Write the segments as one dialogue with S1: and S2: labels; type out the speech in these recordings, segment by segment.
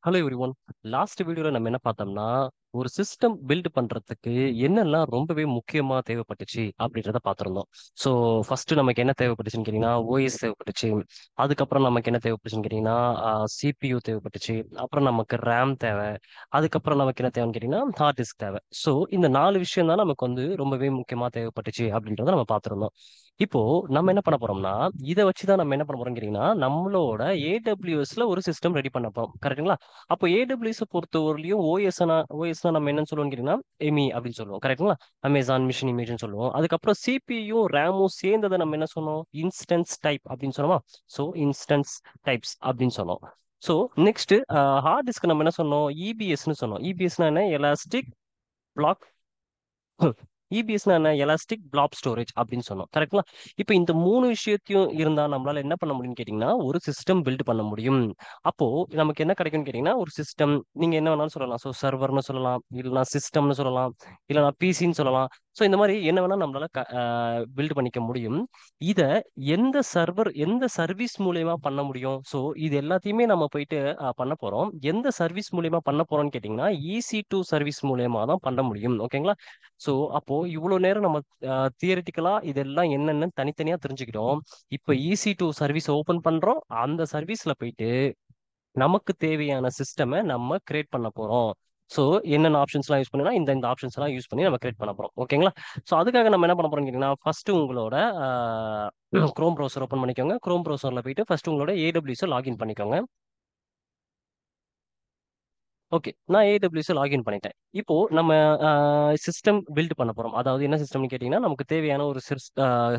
S1: Hello everyone. Last வீடியோல நம்ம என்ன பார்த்தோம்னா, ஒரு சிஸ்டம் பில்ட் பண்றதுக்கு என்னெல்லாம் ரொம்பவே முக்கியமா தேவைப்பட்டுச்சு அப்படின்றத பார்த்திருந்தோம். ஸோ ஃபர்ஸ்ட் நமக்கு என்ன தேவைப்பட்டுச்சுன்னு கேட்டீங்கன்னா, ஓஎஸ் தேவைப்பட்டுச்சு. அதுக்கப்புறம் நமக்கு என்ன தேவைப்பட்டுச்சுன்னு கேட்டீங்கன்னா, சிபியு தேவைப்பட்டுச்சு. அப்புறம் நமக்கு ரேம் தேவை. அதுக்கப்புறம் நமக்கு என்ன தேவைன்னு கேட்டீங்கன்னா, ஹார்ட் டிஸ்க் தேவை. ஸோ இந்த 4 விஷயம் தான் நமக்கு வந்து ரொம்பவே முக்கியமா தேவைப்பட்டுச்சு அப்படின்றத நம்ம பார்த்திருந்தோம். இப்போ நம்ம என்ன பண்ண போறோம்னா, இத வச்சு தான் நம்ம என்ன பண்ண போறோம்னு கேட்டீங்கன்னா, நம்மளோட ஏடபிள்யூஎஸ்ல ஒரு சிஸ்டம் ரெடி பண்ண போறோம். கரெக்ட்டுங்களா? அப்போ ஏடபிள்யூஎஸ் பொறுத்தவரையிலும் ஓஎஸ்னா நம்ம என்னன்னு சொல்லுவோம்னு கேட்டீங்கன்னா, எம்இ அப்படின்னு சொல்லுவோம். கரெக்ட்டுங்களா? அமேசான் மிஷின் இமேஜ்னு சொல்லுவோம். அதுக்கப்புறம் சிபியும் ரேமும் சேர்ந்ததை நம்ம என்ன சொன்னோம்? இன்ஸ்டன்ஸ் டைப் அப்படின்னு சொன்னோமா? ஸோ இன்ஸ்டன்ஸ் டைப்ஸ் அப்படின்னு சொன்னோம். ஸோ நெக்ஸ்ட் ஹார்ட் டிஸ்க் நம்ம என்ன சொன்னோம்? இபிஎஸ்ன்னு சொன்னோம். இபிஎஸ்னா என்ன? எலாஸ்டிக் பிளாக் இபிஎஸ்னா என்ன? எலாஸ்டிக் பிளாப் ஸ்டோரேஜ் அப்படின்னு சொன்னோம். கரெக்ட்ங்களா? இப்போ இந்த 3 விஷயத்தையும் இருந்தா நம்மளால என்ன பண்ண முடியும்னு கேட்டீங்கன்னா, ஒரு சிஸ்டம் பில்ட் பண்ண முடியும். அப்போ நமக்கு என்ன கிடைக்கும்னு கேட்டீங்கன்னா, ஒரு சிஸ்டம் நீங்க என்ன வேணாலும் சொல்லலாம். ஸோ சர்வர்னு சொல்லலாம், இல்லைனா சிஸ்டம்னு சொல்லலாம், இல்லைனா பிசின்னு சொல்லலாம். ஸோ இந்த மாதிரி என்ன வேணா நம்மளால பில்ட் பண்ணிக்க முடியும். இத எந்த சர்வீஸ் மூலியமா பண்ண முடியும்? ஸோ இது எல்லாத்தையுமே நம்ம போயிட்டு பண்ண போறோம். எந்த சர்வீஸ் மூலியமா பண்ண போறோம்னு கேட்டீங்கன்னா, EC2 சர்வீஸ் மூலியமா தான் பண்ண முடியும். ஓகேங்களா? ஸோ அப்போ இவ்வளவு நேரம் நம்ம தியரிட்டிக்கலா இதெல்லாம் என்னென்னு தனித்தனியா தெரிஞ்சுக்கிட்டோம். இப்போ EC2 சர்வீஸ் ஓபன் பண்றோம். அந்த சர்வீஸ்ல போயிட்டு நமக்கு தேவையான சிஸ்டமை நம்ம கிரியேட் பண்ண போறோம். ஸோ என்னென்ன ஆப்ஷன்ஸ்லாம் யூஸ் பண்ணினா இந்த ஆப்ஷன்ஸ் எல்லாம் யூஸ் பண்ணி நம்ம கிரியேட் பண்ண போறோம். ஓகேங்களா? ஸோ அதுக்காக நம்ம என்ன பண்ண போறோம்னு கேட்டீங்கன்னா, ஃபர்ஸ்ட் உங்களோட குரோம் ப்ரௌசர் ஓப்பன் பண்ணிக்கோங்க. குரோம் ப்ரௌசர்ல போயிட்டு ஃபர்ஸ்ட் உங்களோட ஏடபிள்யூஎஸ் லாகின் பண்ணிக்கோங்க. ஓகே. நான் ஏடபிள்யூஎஸ் லாகின் பண்ணிட்டேன். இப்போ நம்ம சிஸ்டம் பில்ட் பண்ண போறோம். அதாவது என்ன சிஸ்டம்னு கேட்டீங்கன்னா, நமக்கு தேவையான ஒரு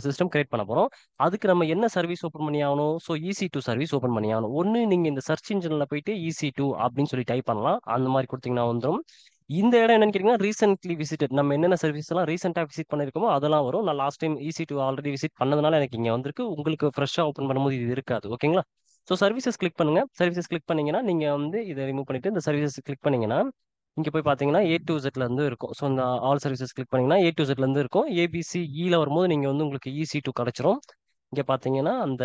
S1: சிஸ்டம் கிரியேட் பண்ண போறோம். அதுக்கு நம்ம என்ன சர்வீஸ் ஓப்பன் பண்ணி ஆகணும்? ஸோ EC2 சர்வீஸ் ஓப்பன் பண்ணி ஆகணும். ஒண்ணு நீங்க இந்த சர்ச் இன்ஜின்ல போயிட்டு EC2 அப்படின்னு சொல்லி டைப் பண்ணலாம். அந்த மாதிரி கொடுத்தீங்கன்னா வந்துரும். இந்த இடம் என்னன்னு கேட்டீங்கன்னா, ரீசென்ட்லி விசிட்டட். நம்ம என்னென்ன சர்வீஸ் எல்லாம் ரீசெண்டா விசிட் பண்ணிருக்கோமோ அதெல்லாம் வரும். நான் last time EC2 already visit பண்ணதுனால எனக்கு இங்க வந்திருக்கு. உங்களுக்கு ஃப்ரெஷ்ஷா ஓப்பன் பண்ணும்போது இது இருக்காது. ஓகேங்களா? ஸோ சர்வீசஸ் கிளிக் பண்ணுங்க. சர்வீசஸ் கிளிக் பண்ணீங்கன்னா, நீங்க வந்து இதை ரிமூவ் பண்ணிட்டு இந்த சர்வீசஸ் கிளிக் பண்ணீங்கன்னா, இங்க போய் பாத்தீங்கன்னா A to Z ல இருந்து இருக்கும். ஸோ இந்த ஆல் சர்வீசஸ் கிளிக் பண்ணீங்கன்னா A to Z ல இருந்து இருக்கும். ABC ல வரும்போது நீங்க வந்து உங்களுக்கு EC2 கிடைச்சிரும். இங்க பாத்தீங்கன்னா அந்த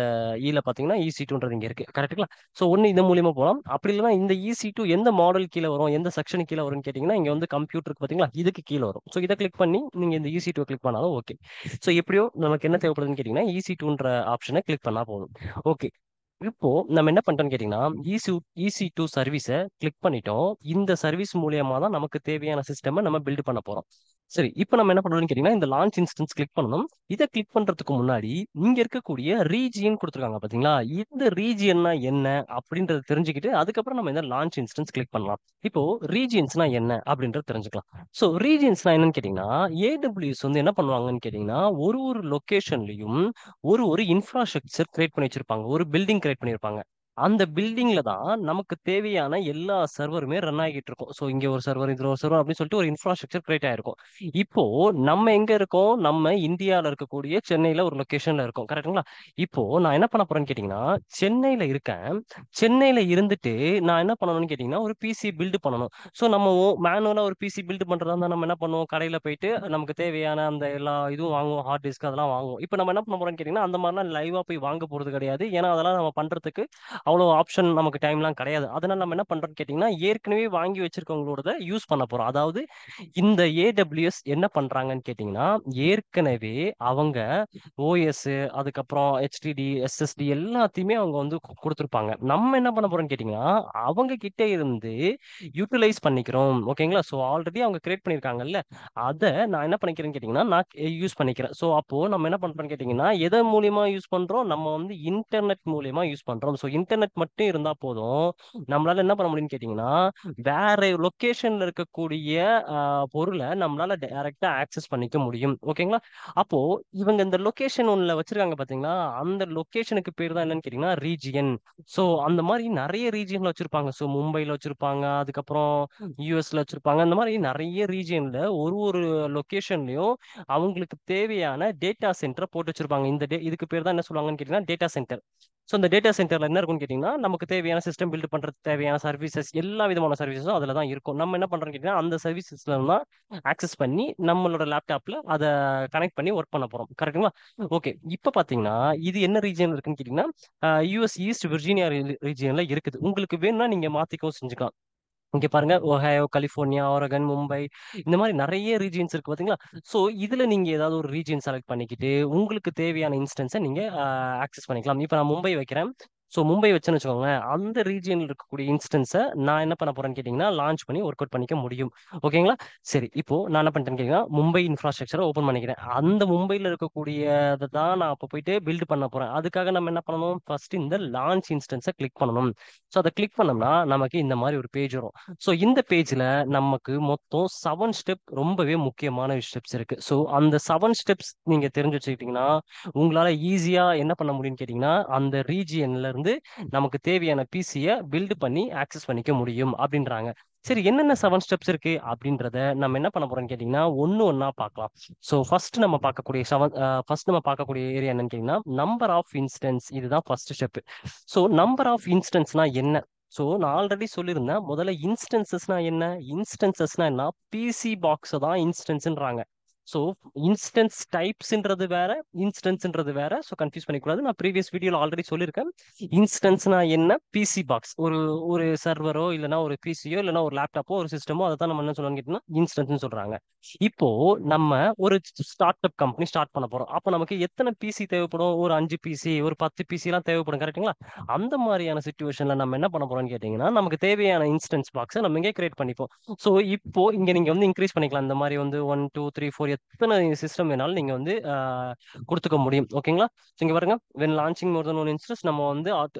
S1: ல பாத்தீங்கன்னா EC2ன்றது இங்க இருக்கு. கரெக்ட்டுங்களா? ஸோ ஒன்னு இது மூலியமா போகலாம். அப்படி இல்லைன்னா இந்த EC2 எந்த மாடல் கீழே வரும், எந்த செக்ஷன் கீழே வரும்னு கேட்டீங்கன்னா, இங்க வந்து கம்ப்யூட்டருக்கு பாத்தீங்களா, இதுக்கு கீழே வரும். ஸோ இதை கிளிக் பண்ணி நீங்க இந்த EC2 கிளிக் பண்ணாலும் ஓகே. ஸோ எப்படியோ நமக்கு என்ன தேவைப்படுதுன்னு கேட்டீங்கன்னா, EC2ன்ற ஆப்ஷனை கிளிக் பண்ணா போதும். ஓகே. இப்போ நம்ம என்ன பண்றோம்னு கேட்டீங்கன்னா, EC2 சர்வீஸை கிளிக் பண்ணிட்டோம். இந்த சர்வீஸ் மூலியமா தான் நமக்கு தேவையான சிஸ்டமை நம்ம பில்ட் பண்ண போறோம். சரி, இப்போ நம்ம என்ன பண்றோம்னு கேட்டீங்கன்னா, இந்த லான்ச் இன்ஸ்டன்ஸ் கிளிக் பண்ணணும். இதை கிளிக் பண்றதுக்கு முன்னாடி இங்க இருக்கக்கூடிய ரீஜியன் கொடுத்துருக்காங்க பாத்தீங்களா? இந்த ரீஜியன்னா என்ன அப்படின்றத தெரிஞ்சுக்கிட்டு அதுக்கப்புறம் நம்ம இந்த லான்ச் இன்ஸ்டன்ஸ் கிளிக் பண்ணலாம். இப்போ ரீஜியன்ஸ்னா என்ன அப்படின்றத தெரிஞ்சுக்கலாம். ஸோ ரீஜியன்ஸ்னா என்னன்னு கேட்டீங்கன்னா, ஏடபிள்யூஎஸ் வந்து என்ன பண்ணுவாங்கன்னு கேட்டீங்கன்னா, ஒரு லொகேஷன்லயும் ஒரு இன்ஃப்ராஸ்ட்ரக்சர் கிரியேட் பண்ணி வச்சிருப்பாங்க. ஒரு பில்டிங் கிரியேட் பண்ணியிருப்பாங்க. அந்த பில்டிங்ல தான் நமக்கு தேவையான எல்லா சர்வருமே ரன் ஆகிட்டு இருக்கும். ஸோ இங்க ஒரு சர்வர், இதுல ஒரு சர்வர் அப்படின்னு சொல்லிட்டு ஒரு இன்ஃப்ராஸ்ட்ரக்சர் கிரியேட் ஆயிருக்கும். இப்போ நம்ம எங்க இருக்கோம்? நம்ம இந்தியால இருக்கக்கூடிய சென்னையில ஒரு லொகேஷன்ல இருக்கோம். கரெக்ட்டுங்களா? இப்போ நான் என்ன பண்ண போறேன்னு கேட்டீங்கன்னா, சென்னையில இருக்கேன். சென்னையில இருந்துட்டு நான் என்ன பண்ணணும்னு கேட்டீங்கன்னா, ஒரு பிசி பில்ட் பண்ணணும். ஸோ நம்ம மேனுவலா ஒரு பிசி பில்ட் பண்றதா இருந்தா நம்ம என்ன பண்ணுவோம்? கடையில போயிட்டு நமக்கு தேவையான அந்த எல்லா இதுவும் வாங்குவோம். ஹார்ட் டிஸ்க் அதெல்லாம் வாங்குவோம். இப்போ நம்ம என்ன பண்ண போறோம்னு கேட்டீங்கன்னா, அந்த மாதிரிலாம் லைவா போய் வாங்க போறது கிடையாது. ஏன்னா அதெல்லாம் நம்ம பண்றதுக்கு அவ்வளோ ஆப்ஷன் நமக்கு டைம்லாம் கிடையாது. அதனால நம்ம என்ன பண்றோம்னு கேட்டீங்கன்னா, ஏற்கனவே வாங்கி வச்சிருக்கவங்களோட யூஸ் பண்ண போறோம். அதாவது இந்த ஏடபிள்யூஎஸ் என்ன பண்றாங்கன்னு கேட்டீங்கன்னா, ஏற்கனவே அவங்க ஓஎஸ் அதுக்கப்புறம் HDD, SSD எல்லாத்தையுமே அவங்க வந்து கொடுத்துருப்பாங்க. நம்ம என்ன பண்ண போறோம்னு கேட்டீங்கன்னா, அவங்க கிட்ட இருந்து யூட்டிலைஸ் பண்ணிக்கிறோம். ஓகேங்களா? ஸோ ஆல்ரெடி அவங்க கிரியேட் பண்ணியிருக்காங்கல்ல, அதை நான் என்ன பண்ணிக்கிறேன்னு கேட்டீங்கன்னா, நான் யூஸ் பண்ணிக்கிறேன். ஸோ அப்போ நம்ம என்ன பண்றோம்னு கேட்டீங்கன்னா, எதன் மூலியமா யூஸ் பண்றோம்? நம்ம வந்து இன்டர்நெட் மூலியமா யூஸ் பண்றோம். ஸோ இன்டர்நெட் மட்டும் இருந்தா போதும். நம்மளால என்ன பண்ண முடியும்னு கேட்டீங்கன்னா, வேற லொகேஷன்ல இருக்கக்கூடிய பொருளை நம்மளால டைரக்டா ஆக்சஸ் பண்ணிக்க முடியும். ஓகேங்களா? அப்போ இவங்க இந்த லொகேஷன் ஒன்ல வச்சிருக்காங்க பாத்தீங்களா? அந்த லொகேஷனுக்கு பேர் தான் என்னன்னு கேட்டீங்கன்னா ரீஜியன். ஸோ அந்த மாதிரி நிறைய ரீஜியன்ல வச்சிருப்பாங்க. ஸோ மும்பைல வச்சிருப்பாங்க, அதுக்கப்புறம் யூஎஸ்ல வச்சிருப்பாங்க. அந்த மாதிரி நிறைய ரீஜியன்ல ஒரு லொகேஷன்லயும் அவங்களுக்கு தேவையான டேட்டா சென்டரை போட்டு வச்சிருப்பாங்க. இதுக்கு பேர் தான் என்ன சொல்லுவாங்கன்னு கேட்டீங்கன்னா டேட்டா சென்டர். ஸோ இந்த டேட்டா சென்டர்ல என்ன இருக்கும்னு கேட்டிங்கன்னா நமக்கு தேவையான சிஸ்டம் பில்ட் பண்றதுக்கு தேவையான சர்வீசஸ் எல்லா விதமான சர்வீசஸும் அதில் தான் இருக்கும். நம்ம என்ன பண்றோம்னு கேட்டிங்கன்னா அந்த சர்வீசஸ்ல தான் ஆக்சஸ் பண்ணி நம்மளோட லேப்டாப்ல அதை கனெக்ட் பண்ணி ஒர்க் பண்ண போறோம். கரெக்ட்டுங்களா? ஓகே. இப்போ பார்த்தீங்கன்னா இது என்ன ரீஜன் இருக்குன்னு கேட்டிங்கன்னா யூஎஸ் ஈஸ்ட் விர்ஜீனியா ரீஜியன்ல இருக்குது. உங்களுக்கு வேணும்னா நீங்க மாத்திக்கவும் செஞ்சுக்கலாம். இங்க பாருங்க ஒஹாயோ, கலிஃபோர்னியா, ஆரகன், மும்பை இந்த மாதிரி நிறைய ரீஜியன்ஸ் இருக்கு பாத்தீங்களா? ஸோ இதுல நீங்க ஏதாவது ஒரு ரீஜியன் செலக்ட் பண்ணிக்கிட்டு உங்களுக்கு தேவையான இன்ஸ்டன்ஸை நீங்க ஆக்சஸ் பண்ணிக்கலாம். இப்போ நான் மும்பை வைக்கிறேன். ஸோ மும்பை வச்சேன்னு வச்சுக்கோங்களேன், அந்த ரீஜியனில் இருக்கக்கூடிய இன்ஸ்டன்ஸை நான் என்ன பண்ண போறேன்னு கேட்டிங்கன்னா லான்ச் பண்ணி ஒர்க் அவுட் பண்ணிக்க முடியும். ஓகேங்களா? சரி, இப்போ நான் என்ன பண்ணிட்டேன்னு கேட்டிங்கன்னா மும்பை இன்ஃப்ராஸ்ட்ரக்சரை ஓப்பன் பண்ணிக்கிறேன். அந்த மும்பையில் இருக்கக்கூடியதை தான் நான் அப்போ போயிட்டு பில்ட் பண்ண போறேன். அதுக்காக நம்ம என்ன பண்ணணும்? ஃபர்ஸ்ட் இந்த லான்ச் இன்ஸ்டன்ஸை கிளிக் பண்ணணும். ஸோ அதை கிளிக் பண்ணோம்னா நமக்கு இந்த மாதிரி ஒரு பேஜ் வரும். ஸோ இந்த பேஜ்ல நமக்கு மொத்தம் 7 ஸ்டெப் ரொம்பவே முக்கியமான ஸ்டெப்ஸ் இருக்கு. ஸோ அந்த 7 ஸ்டெப்ஸ் நீங்க தெரிஞ்சு வச்சுக்கிட்டீங்கன்னா உங்களால ஈஸியா என்ன பண்ண முடியும்னு கேட்டீங்கன்னா அந்த ரீஜியன்ல இருந்து நமக்கு தேவையான பிசியை பில்ட் பண்ணி ஆக்சஸ் பண்ணிக்க முடியும் அப்படின்றாங்க. சரி, என்னென்ன 7 ஸ்டெப்ஸ் இருக்கு அப்படின்றத நம்ம என்ன பண்ண போறோம்னு கேட்டீங்கன்னா ஒன்னு ஒன்னா பார்க்கலாம். ஸோ ஃபர்ஸ்ட் நம்ம பார்க்கக்கூடிய ஏரியா என்னன்னு கேட்டீங்கன்னா நம்பர் ஆஃப் இன்ஸ்டன்ஸ். இதுதான் first step. So number of இன்ஸ்டன்ஸ்னா என்ன? ஸோ நான் ஆல்ரெடி சொல்லியிருந்தேன், முதல்ல இன்ஸ்டன்சஸ்னா என்ன? இன்ஸ்டன்சஸ்னா என்ன? பிசி பாக்ஸ் தான் இன்ஸ்டன்ஸ்ன்றாங்க. ஸோ இன்ஸ்டன்ஸ் டைப்ஸ்ன்றது வேற, இன்ஸ்டன்ஸ்ன்றது வேற. ஸோ கன்ஃபியூஸ் பண்ணிக்கூடாது. நான் ப்ரீவியஸ் வீடியோல ஆல்ரெடி சொல்லியிருக்கேன். இன்ஸ்டன்ஸ்னா என்ன? பிசி பாக்ஸ், ஒரு ஒரு சர்வரோ இல்லைன்னா ஒரு பிசியோ இல்லைன்னா ஒரு லேப்டாப்போ ஒரு சிஸ்டமோ அதை தான் நம்ம என்ன சொல்லணும்னு கேட்டீங்கன்னா இன்ஸ்டன்ஸ்னு சொல்றாங்க. இப்போ நம்ம ஒரு ஸ்டார்ட் அப் கம்பெனி ஸ்டார்ட் பண்ண போறோம். அப்போ நமக்கு எத்தனை பிசி தேவைப்படும்? ஒரு 5 பிசி, ஒரு 10 பிசி எல்லாம் தேவைப்படும். கரெக்ட்டுங்களா? அந்த மாதிரியான சுச்சுவேஷன்ல நம்ம என்ன பண்ண போறோம்னு கேட்டீங்கன்னா நமக்கு தேவையான இன்ஸ்டன்ஸ் பாக்ஸை நம்ம இங்கே கிரியேட் பண்ணிப்போம். ஸோ இப்போ இங்க நீங்க வந்து இன்க்ரீஸ் பண்ணிக்கலாம். இந்த மாதிரி வந்து 1 2 3 4 எத்தனை சிஸ்டம் வேணாலும் நீங்க வந்து கொடுத்துக்க முடியும். ஓகேங்களா? ஸோ இங்க பாருங்க, when launching more then one instance நம்ம வந்து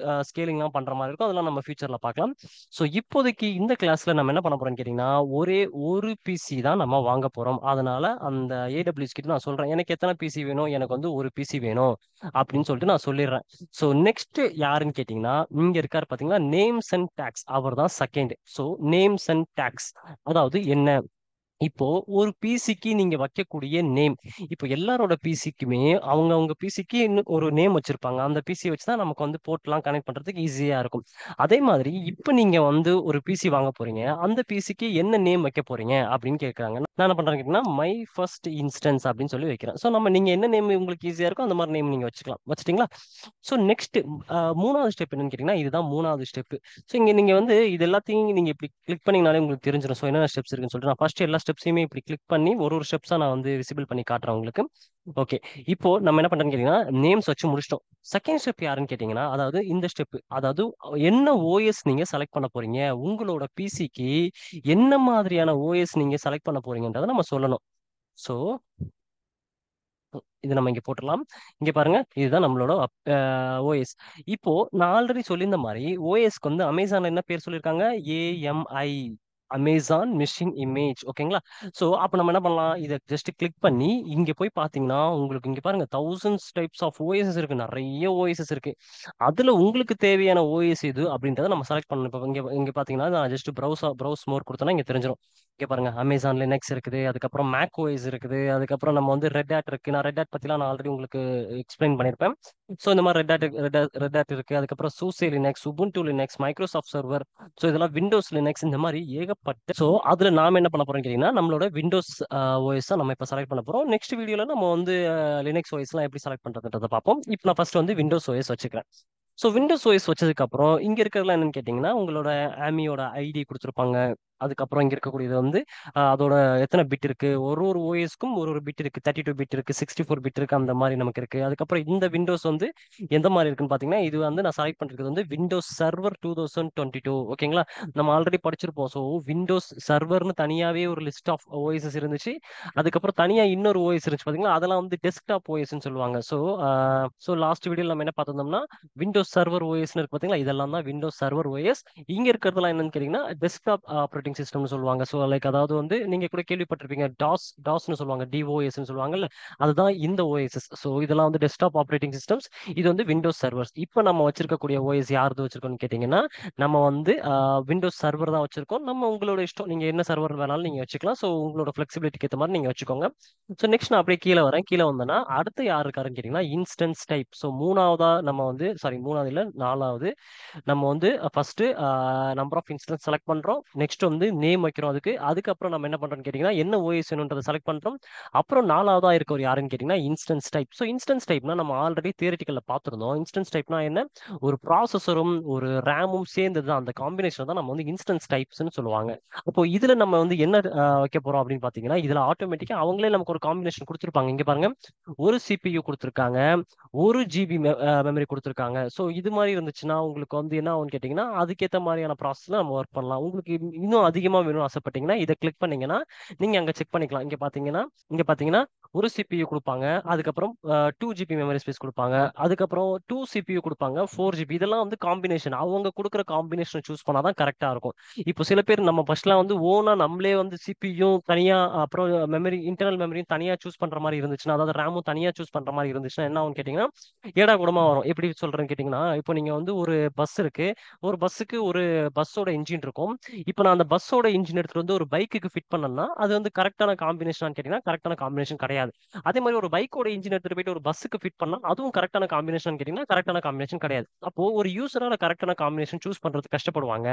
S1: ஸ்கேலிங்லாம் பண்ற மாதிரி இருக்கும். அதெல்லாம் நம்ம ஃபியூச்சர்ல பார்க்கலாம். ஸோ இப்போதைக்கு இந்த கிளாஸ்ல நம்ம என்ன பண்ண போறோம்னு கேட்டீங்கன்னா ஒரே ஒரு பிசி தான் நம்ம வாங்க போறோம். அதனால அந்த ஏடபிள்யூஎஸ் கிட்ட நான் சொல்றேன், எனக்கு எத்தனை பிசி வேணும்? எனக்கு வந்து ஒரு பிசி வேணும் அப்படின்னு சொல்லிட்டு நான் சொல்லிடுறேன். ஸோ நெக்ஸ்ட் யாருன்னு கேட்டீங்கன்னா இங்க இருக்காரு பாத்தீங்களா, நேம்ஸ் அண்ட் டேக்ஸ். அவர் தான் second. So names and tags அதாவது என்ன? இப்போ ஒரு பிசிக்கு நீங்க வைக்கக்கூடிய நேம், இப்போ எல்லாரோட பிசிக்குமே அவங்க பிசிக்கு ஒரு நேம் வச்சிருப்பாங்க. அந்த பிசி வச்சுதான் நமக்கு வந்து போர்ட்லாம் கனெக்ட் பண்றதுக்கு ஈஸியா இருக்கும். அதே மாதிரி இப்போ நீங்க வந்து ஒரு பிசி வாங்க போறீங்க, அந்த பிசிக்கு என்ன நேம் வைக்க போறீங்க அப்படின்னு கேட்கறாங்க. நான் என்ன பண்றேன் கேட்டீங்கன்னா மை ஃபர்ஸ்ட் இன்ஸ்டன்ஸ் அப்படின்னு சொல்லி வைக்கிறேன். ஸோ நம்ம நீங்க என்ன நேம் உங்களுக்கு ஈஸியா இருக்கோ அந்த மாதிரி நேம் நீங்க வச்சுக்கலாம். வச்சுட்டீங்களா? ஸோ நெக்ஸ்ட் மூணாவது ஸ்டெப் என்னன்னு கேட்டீங்கன்னா இதுதான் மூணாவது ஸ்டெப். ஸோ இங்க நீங்க வந்து இது எல்லாத்தையும் நீங்க இப்படி கிளிக் பண்ணீங்கனாலே உங்களுக்கு தெரிஞ்சிடும். ஸோ என்னென்ன ஸ்டெப்ஸ் இருக்குன்னு சொல்லிட்டு நான் ஃபர்ஸ்ட் எல்லா ஸ்டெப்ஸையுமே இப்படி கிளிக் பண்ணி ஒரு ஒரு ஸ்டெப்ஸா நான் வந்து விசிபிள் பண்ணி காட்டுறேன் உங்களுக்கு. ஓகே. இப்போ நம்ம என்ன பண்றோம்னு கேட்டீங்கன்னா நேம்ஸ் வச்சு முடிச்சிட்டோம். செகண்ட் ஸ்டெப் யாருன்னு கேட்டீங்கன்னா அதாவது இந்த ஸ்டெப், அதாவது என்ன ஓஎஸ் நீங்க செலக்ட் பண்ண போறீங்க, உங்களோட பிசிக்கு என்ன மாதிரியான ஓஎஸ் நீங்க செலக்ட் பண்ண போறீங்கன்றதை நம்ம சொல்லணும். ஸோ இது நம்ம இங்க போட்டுடலாம். இங்க பாருங்க, இதுதான் நம்மளோட ஓஎஸ். இப்போ நான் ஆல்ரெடி சொல்லியிருந்த மாதிரி ஓஎஸ்க்கு வந்து அமேசான்ல என்ன பேர் சொல்லியிருக்காங்க? AMI, Amazon machine image. ஓகேங்களா? ஸோ அப்போ நம்ம என்ன பண்ணலாம்? இதை ஜஸ்ட் கிளிக் பண்ணி இங்க போய் பார்த்தீங்கன்னா உங்களுக்கு இங்க பாருங்க தௌசண்ட்ஸ் டைப்ஸ் ஆஃப் ஓஎஸ்எஸ் இருக்கு. நிறைய ஓஎஸ்எஸ் இருக்கு. அதுல உங்களுக்கு தேவையான ஓஎஸ் எது அப்படின்றத நம்ம செலக்ட் பண்ணணும். இப்போ இங்க இங்க பாத்தீங்கன்னா நான் ஜஸ்ட் ப்ரௌஸ் மோர் கொடுத்தோன்னா இங்க தெரிஞ்சிடும். இங்க பாருங்க, அமேசான் லினக்ஸ் இருக்குது, அதுக்கப்புறம் மேக் ஓஎஸ் இருக்குது, அதுக்கப்புறம் நம்ம வந்து ரெட் ஹேட் இருக்கு. நான் ரெட் ஹேட் பத்திலாம் நான் ஆல்ரெடி உங்களுக்கு எக்ஸ்பிளைன் பண்ணிருப்பேன். ஸோ இந்த மாதிரி ரெட் ஹேட் இருக்கு. அதுக்கப்புறம் SUSE Linux, Ubuntu Linux, Microsoft server. So இதெல்லாம் விண்டோஸ் லினக்ஸ், இந்த மாதிரி ஏகப்பட்ட. ஸோ அதுல நாம என்ன பண்ண போறோம் கேட்டீங்கன்னா நம்மளோட விண்டோஸ் ஓஎஸ் நம்ம இப்போ செலக்ட் பண்ண போறோம். நெக்ஸ்ட் வீடியோல நம்ம வந்து லினக்ஸ் ஓஎஸ்லாம் எப்படி செலக்ட் பண்றதுன்றதை பார்ப்போம். இப்போ நான் ஃபர்ஸ்ட் வந்து விண்டோஸ் ஓஎஸ் வச்சுக்கிறேன். ஸோ விண்டோஸ் ஓஎஸ் வச்சதுக்கு அப்புறம் இங்க இருக்கிறதுலாம் என்னன்னு கேட்டீங்கன்னா உங்களோட ஆமியோட ஐடி கொடுத்துருப்பாங்க. அதுக்கப்புறம் இங்க இருக்கக்கூடியது வந்து அதோட எத்தனை பிட் இருக்கு, ஒரு ஒரு ஓஎஸ்க்கும் ஒரு ஒரு பிட் இருக்கு. 32 பிட் இருக்கு, 64 பிட் இருக்கு, அந்த மாதிரி நமக்கு இருக்கு. அதுக்கப்புறம் இந்த விண்டோஸ் வந்து எந்த மாதிரி இருக்குன்னு பாத்தீங்கன்னா இது வந்து நான் செலக்ட் பண்றது வந்து விண்டோஸ் சர்வர் 2022. ஓகேங்களா? நம்ம ஆல்ரெடி படிச்சிருப்போம். ஸோ விண்டோஸ் சர்வர்னு தனியாவே ஒரு லிஸ்ட் ஆஃப் ஓஎஸ்எஸ் இருந்துச்சு. அதுக்கப்புறம் தனியா இன்னொரு ஓஎஸ் இருந்துச்சு பாத்தீங்களா, அதெல்லாம் வந்து டெஸ்க்டாப் ஓஎஸ்ன்னு சொல்லுவாங்க. ஸோ லாஸ்ட் வீடியோல நம்ம என்ன பார்த்திருந்தோம்னா விண்டோஸ் சர்வர் ஓஎஸ்னு இருக்கு பாத்தீங்களா, இதெல்லாம் தான் விண்டோஸ் சர்வர் ஓஎஸ். இங்க இருக்கிறதுலாம் என்னன்னு கேட்டீங்கன்னா டெஸ்க்டாப் ஆப்ரேட்டிங் சிஸ்டம்னு சொல்லுவாங்க. ஸோ லைக் அதாவது வந்து நீங்க கூட கேள்விப்பட்டிருப்பீங்க டாஸ்னு சொல்லுவாங்க, டிஓஎஸ்ன்னு சொல்லுவாங்கல்ல. அதுதான் இந்த ஓஎஸ்எஸ். ஸோ இதெல்லாம் வந்து டெஸ்க்டாப் ஆப்ரேட்டிங் சிஸ்டம்ஸ். இது வந்து விண்டோஸ் சர்வர்ஸ். இப்போ நம்ம வச்சிருக்கக்கூடிய ஓஎஸ் யாருது வச்சிருக்கோம்னு கேட்டிங்கன்னா, நம்ம வந்து விண்டோஸ் சர்வர் தான் வச்சிருக்கோம். நம்ம உங்களோட இஷ்டம், நீங்க என்ன சர்வர் வேணாலும் நீங்க வச்சுக்கலாம். ஸோ உங்களோட ஃபிளெக்சிபிலிட்டிக்கு ஏற்ற மாதிரி நீங்க வச்சுக்கோங்க. ஸோ நெக்ஸ்ட் நான் அப்படியே கீழே வரேன். கீழே வந்தேன்னா அடுத்து யார் இருக்காருன்னு கேட்டிங்கன்னா இன்ஸ்டன்ஸ் டைப். ஸோ மூணாவதா நம்ம வந்து மூணாவது இல்லை, நாலாவது நம்ம வந்து first number of instance select பண்றோம். நெக்ஸ்ட் வந்து நேம் வைக்கிறோம். அதுக்கப்புறம் நம்ம என்ன பண்றோம்னு கேட்டிங்கன்னா என்ன ஓஎஸ் வேணுன்றதை செலக்ட் பண்றோம். அப்புறம் நாலாவதா இருக்கவர் யாருன்னு கேட்டிங்கன்னா இன்ஸ்டன்ஸ் டைப். ஸோ இன்ஸ்டன்ஸ் டைப்னா நம்ம ஆல்ரெடி தியரிட்டிக்கல்ல பார்த்துருந்தோம். இன்ஸ்டன்ஸ் டைப்னா என்ன, ஒரு ப்ராசஸரும் ஒரு ரேமும் சேர்ந்தது தான், அந்த காம்பினேஷன் தான் நம்ம வந்து இன்ஸ்டன்ஸ் டைப்ஸ்னு சொல்லுவாங்க. அப்போ இதுல நம்ம வந்து என்ன வைக்க போறோம் அப்படின்னு பாத்தீங்கன்னா, இதுல ஆட்டோமேட்டிக்கா அவங்களே நமக்கு ஒரு காம்பினேஷன் கொடுத்துருப்பாங்க. இங்க பாருங்க, ஒரு சிபியு கொடுத்துருக்காங்க, ஒரு ஜிபி மெமரி கொடுத்துருக்காங்க. ஸோ இது மாதிரி இருந்துச்சுன்னா உங்களுக்கு வந்து என்ன ஆகும்னு கேட்டிங்கன்னா அதுக்கேற்ற மாதிரியான ப்ராசஸ்ல நம்ம ஒர்க் பண்ணலாம். உங்களுக்கு இன்னும் அதிகமாக வேணும்னு ஆசைப்பட்டீங்கன்னா இதை கிளிக் பண்ணீங்கன்னா நீங்க அங்க செக் பண்ணிக்கலாம். இங்க பாத்தீங்கன்னா ஒரு சிபியு கொடுப்பாங்க, அதுக்கப்புறம் 2 GB மெமரி ஸ்பேஸ் கொடுப்பாங்க, அதுக்கப்புறம் 2 CPU கொடுப்பாங்க, 4 GB. இதெல்லாம் வந்து காம்பினேஷன், அவங்க கொடுக்குற காம்பினேஷன் சூஸ் பண்ணாதான் கரெக்டா இருக்கும். இப்போ சில பேர் நம்ம ஃபர்ஸ்ட்லாம் வந்து ஓனா நம்மளே வந்து சிபியும் தனியா அப்புறம் மெமரி இன்டர்னல் மெமரியும் தனியா சூஸ் பண்ற மாதிரி இருந்துச்சுன்னா, அதாவது ரேமும் தனியா சூஸ் பண்ற மாதிரி இருந்துச்சுன்னா என்ன ஆகும் கேட்டீங்கன்னா ஏடா கூடமா வரும். எப்படி சொல்றேன்னு கேட்டீங்கன்னா, இப்போ நீங்க வந்து ஒரு பஸ் இருக்கு, ஒரு பஸ்ஸுக்கு ஒரு பஸ்ஸோட இன்ஜின் இருக்கும். இப்போ நான் அந்த பஸ்ஸோட இன்ஜின் எடுத்துட்டு வந்து ஒரு பைக்குக்கு ஃபிட் பண்ணேன்னா அது வந்து கரெக்டான காம்பினேஷன் கேட்டீங்கன்னா கரெக்டான காம்பினேஷன் கிடையாது. அதே மாதிரி ஒரு பைக்கோட இன்ஜின் எடுத்துட்டு போயிட்டு ஒரு பஸ்ஸுக்கு ஃபிட் பண்ணா அதுவும் கரெக்டான காம்பினேஷன் கேட்டீங்கன்னா கரெக்டான காம்பினேஷன் கிடையாது. அப்போ ஒரு யூசரால கரெக்டான காம்பினேஷன் சூஸ் பண்றது கஷ்டப்படுவாங்க.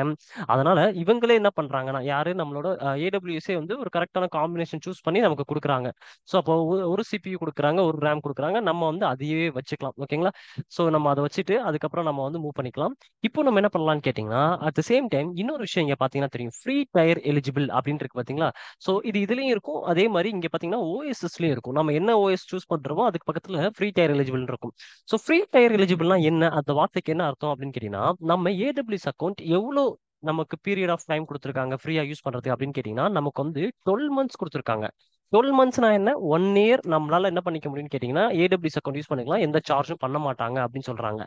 S1: அதனால இவங்களே என்ன பண்றாங்கன்னா, யாரு நம்மளோட ஏடபிள்யூஎஸ்ஏ வந்து ஒரு கரெக்டான காம்பினேஷன் சூஸ் பண்ணி நமக்கு கொடுக்குறாங்க. ஸோ அப்போ ஒரு சிபியூ கொடுக்குறாங்க, ஒரு ரேம் கொடுக்குறாங்க, நம்ம வந்து அதையே வச்சுக்கலாம். ஓகேங்களா? ஸோ நம்ம அதை வச்சுட்டு அதுக்கப்புறம் நம்ம வந்து மூவ் பண்ணிக்கலாம். இப்போ நம்ம என்ன பண்ணலாம்னு கேட்டிங்கன்னா, அட் த சேம் டைம் இன்னொரு விஷயம் இங்க பாத்தீங்கன்னா தெரியும், ஃப்ரீ டயர் எலிஜிபிள் அப்படின்னு இருக்கு பாத்தீங்களா? ஸோ இது இதுலயும் இருக்கும், அதே மாதிரி இங்க பாத்தீங்கன்னா ஓஎஸ்எஸ்லயும் இருக்கும். நம்ம என்ன ஓஎஸ் சூஸ் பண்றோமோ அதுக்கு பக்கத்துல ஃப்ரீ டயர் எலிஜிபிள் இருக்கும். ஸோ ஃப்ரீ டயர் எலிஜிபிள்னா என்ன, அந்த வார்த்தைக்கு என்ன அர்த்தம் அப்படின்னு கேட்டீங்கன்னா, நம்ம ஏடபிள்யூஎஸ் அக்கௌண்ட் எவ்வளோ நமக்கு பீரியட் ஆஃப் டைம் கொடுத்துருக்காங்க ஃப்ரீயா யூஸ் பண்றதுக்கு அப்படின்னு கேட்டீங்கன்னா, நமக்கு வந்து 12 மந்த்ஸ் கொடுத்துருக்காங்க. 12 மந்த்ஸ்னா என்ன, 1 இயர் நம்மளால என்ன பண்ணிக்க முடியும்னு கேட்டீங்கன்னா ஏடபிள்யூஎஸ் அக்கௌண்ட் யூஸ் பண்ணிக்கலாம், எந்த சார்ஜும் பண்ண மாட்டாங்க அப்படின்னு சொல்றாங்க.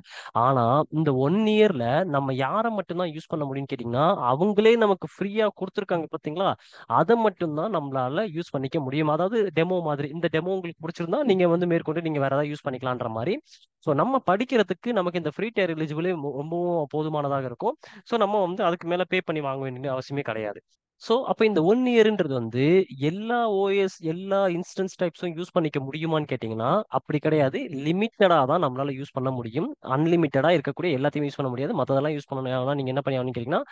S1: ஆனா இந்த 1 இயர்ல நம்ம யாரை மட்டும்தான் யூஸ் பண்ண முடியும்னு கேட்டீங்கன்னா, அவங்களே நமக்கு ஃப்ரீயா கொடுத்துருக்காங்க பாத்தீங்களா, அதை மட்டும்தான் நம்மளால யூஸ் பண்ணிக்க முடியும். அதாவது டெமோ மாதிரி, இந்த டெமோ உங்களுக்கு பிடிச்சிருந்தா நீங்க வந்து மேற்கொண்டு நீங்க வேற ஏதாவது யூஸ் பண்ணிக்கலான்ற மாதிரி. ஸோ நம்ம படிக்கிறதுக்கு நமக்கு இந்த ஃப்ரீ டயர் எலிஜிபிளே ரொம்பவும் போதுமானதாக இருக்கும். ஸோ நம்ம வந்து அதுக்கு மேல பே பண்ணி வாங்க வேண்டிய அவசியமே கிடையாது. ஸோ அப்போ இந்த 1 இயர்ன்றது வந்து எல்லா ஓஎஸ் எல்லா இன்ஸ்டன்ஸ் டைப்ஸும் யூஸ் பண்ணிக்க முடியுமான்னு கேட்டிங்கன்னா அப்படி கிடையாது. லிமிட்டடாக தான் நம்மளால யூஸ் பண்ண முடியும். அன்லிமிட்டடாக இருக்கக்கூடிய எல்லாத்தையும் யூஸ் பண்ண முடியாது. மற்றதெல்லாம் யூஸ் பண்ணணும், நீங்கள் என்ன பண்ணி ஆகணும்னு கேட்டிங்கன்னா